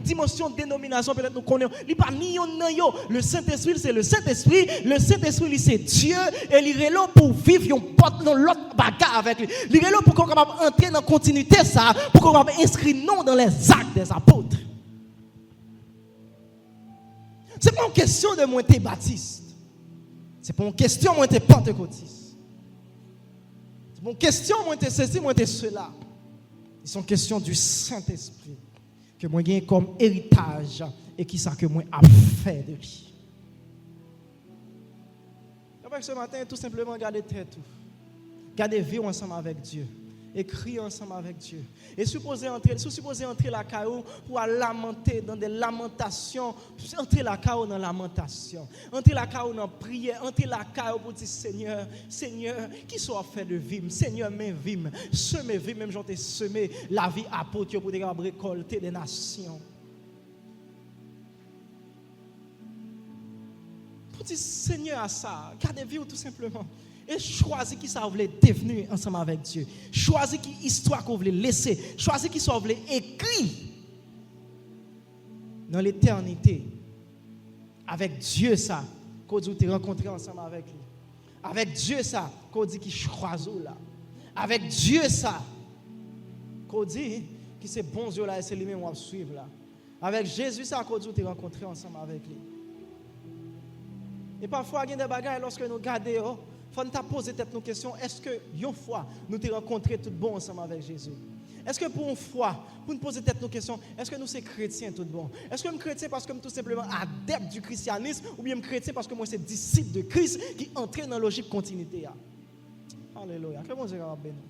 Speaker 1: dimension de dénomination, peut-être nous connaissons. Il n'y a pas ni un nan yo. Le Saint-Esprit, c'est le Saint-Esprit. Le Saint-Esprit, c'est Dieu. Et il est là pour vivre dans l'autre bagarre avec lui. Il est là pour qu'on capable entrer dans la continuité, ça, pour qu'on capable inscrire non dans les actes des apôtres. Ce n'est pas une question de moi être baptiste. Ce n'est pas une question de moi être pentecôtiste. Ce n'est pas une question de moi être ceci, moi être cela. C'est une question du Saint-Esprit que moi j'ai comme héritage et qui ça que moi a fait de lui. Donc ce matin, tout simplement garder tête, garder vivre ensemble avec Dieu, écrire ensemble avec Dieu. Et supposer entrer la caillou pour lamenter dans des lamentations, entrer la caillou dans lamentation, entrer la caillou dans prière, entrer la caillou pour dire Seigneur, qui soit fait de vie, Seigneur, mes vies, semer vie, même j'en ai semé la vie apôtre pour récolter des nations. Pour dire Seigneur à ça, gardez vie tout simplement. Et choisir qui ça voulait devenir ensemble avec Dieu. Choisir qui histoire qu'on voulait laisser. Choisir qui ça voulait écrire dans l'éternité. Avec Dieu ça, qu'on dit te rencontrer ensemble avec lui. Avec Dieu ça, qu'on dit qu'il choisit là. Avec Dieu ça, qu'on dit que c'est bon Dieu là et c'est lui-même qu'on va suivre là. Avec Jésus ça, qu'on dit te rencontrer ensemble avec lui. Et parfois il y a des bagages lorsque nous regardons. Il faut nous poser nos questions. Est-ce que une fois nous t'ai rencontré tout bon ensemble avec Jésus? Est-ce que pour une fois, pour nous poser nos questions, est-ce que nous sommes chrétiens tout bon? Est-ce que nous sommes chrétiens parce que nous sommes tout simplement adeptes du christianisme ou bien chrétiens parce que moi c'est disciple de Christ qui entraîne dans la logique continuité? Alléluia. Que bon Dieu va bénir.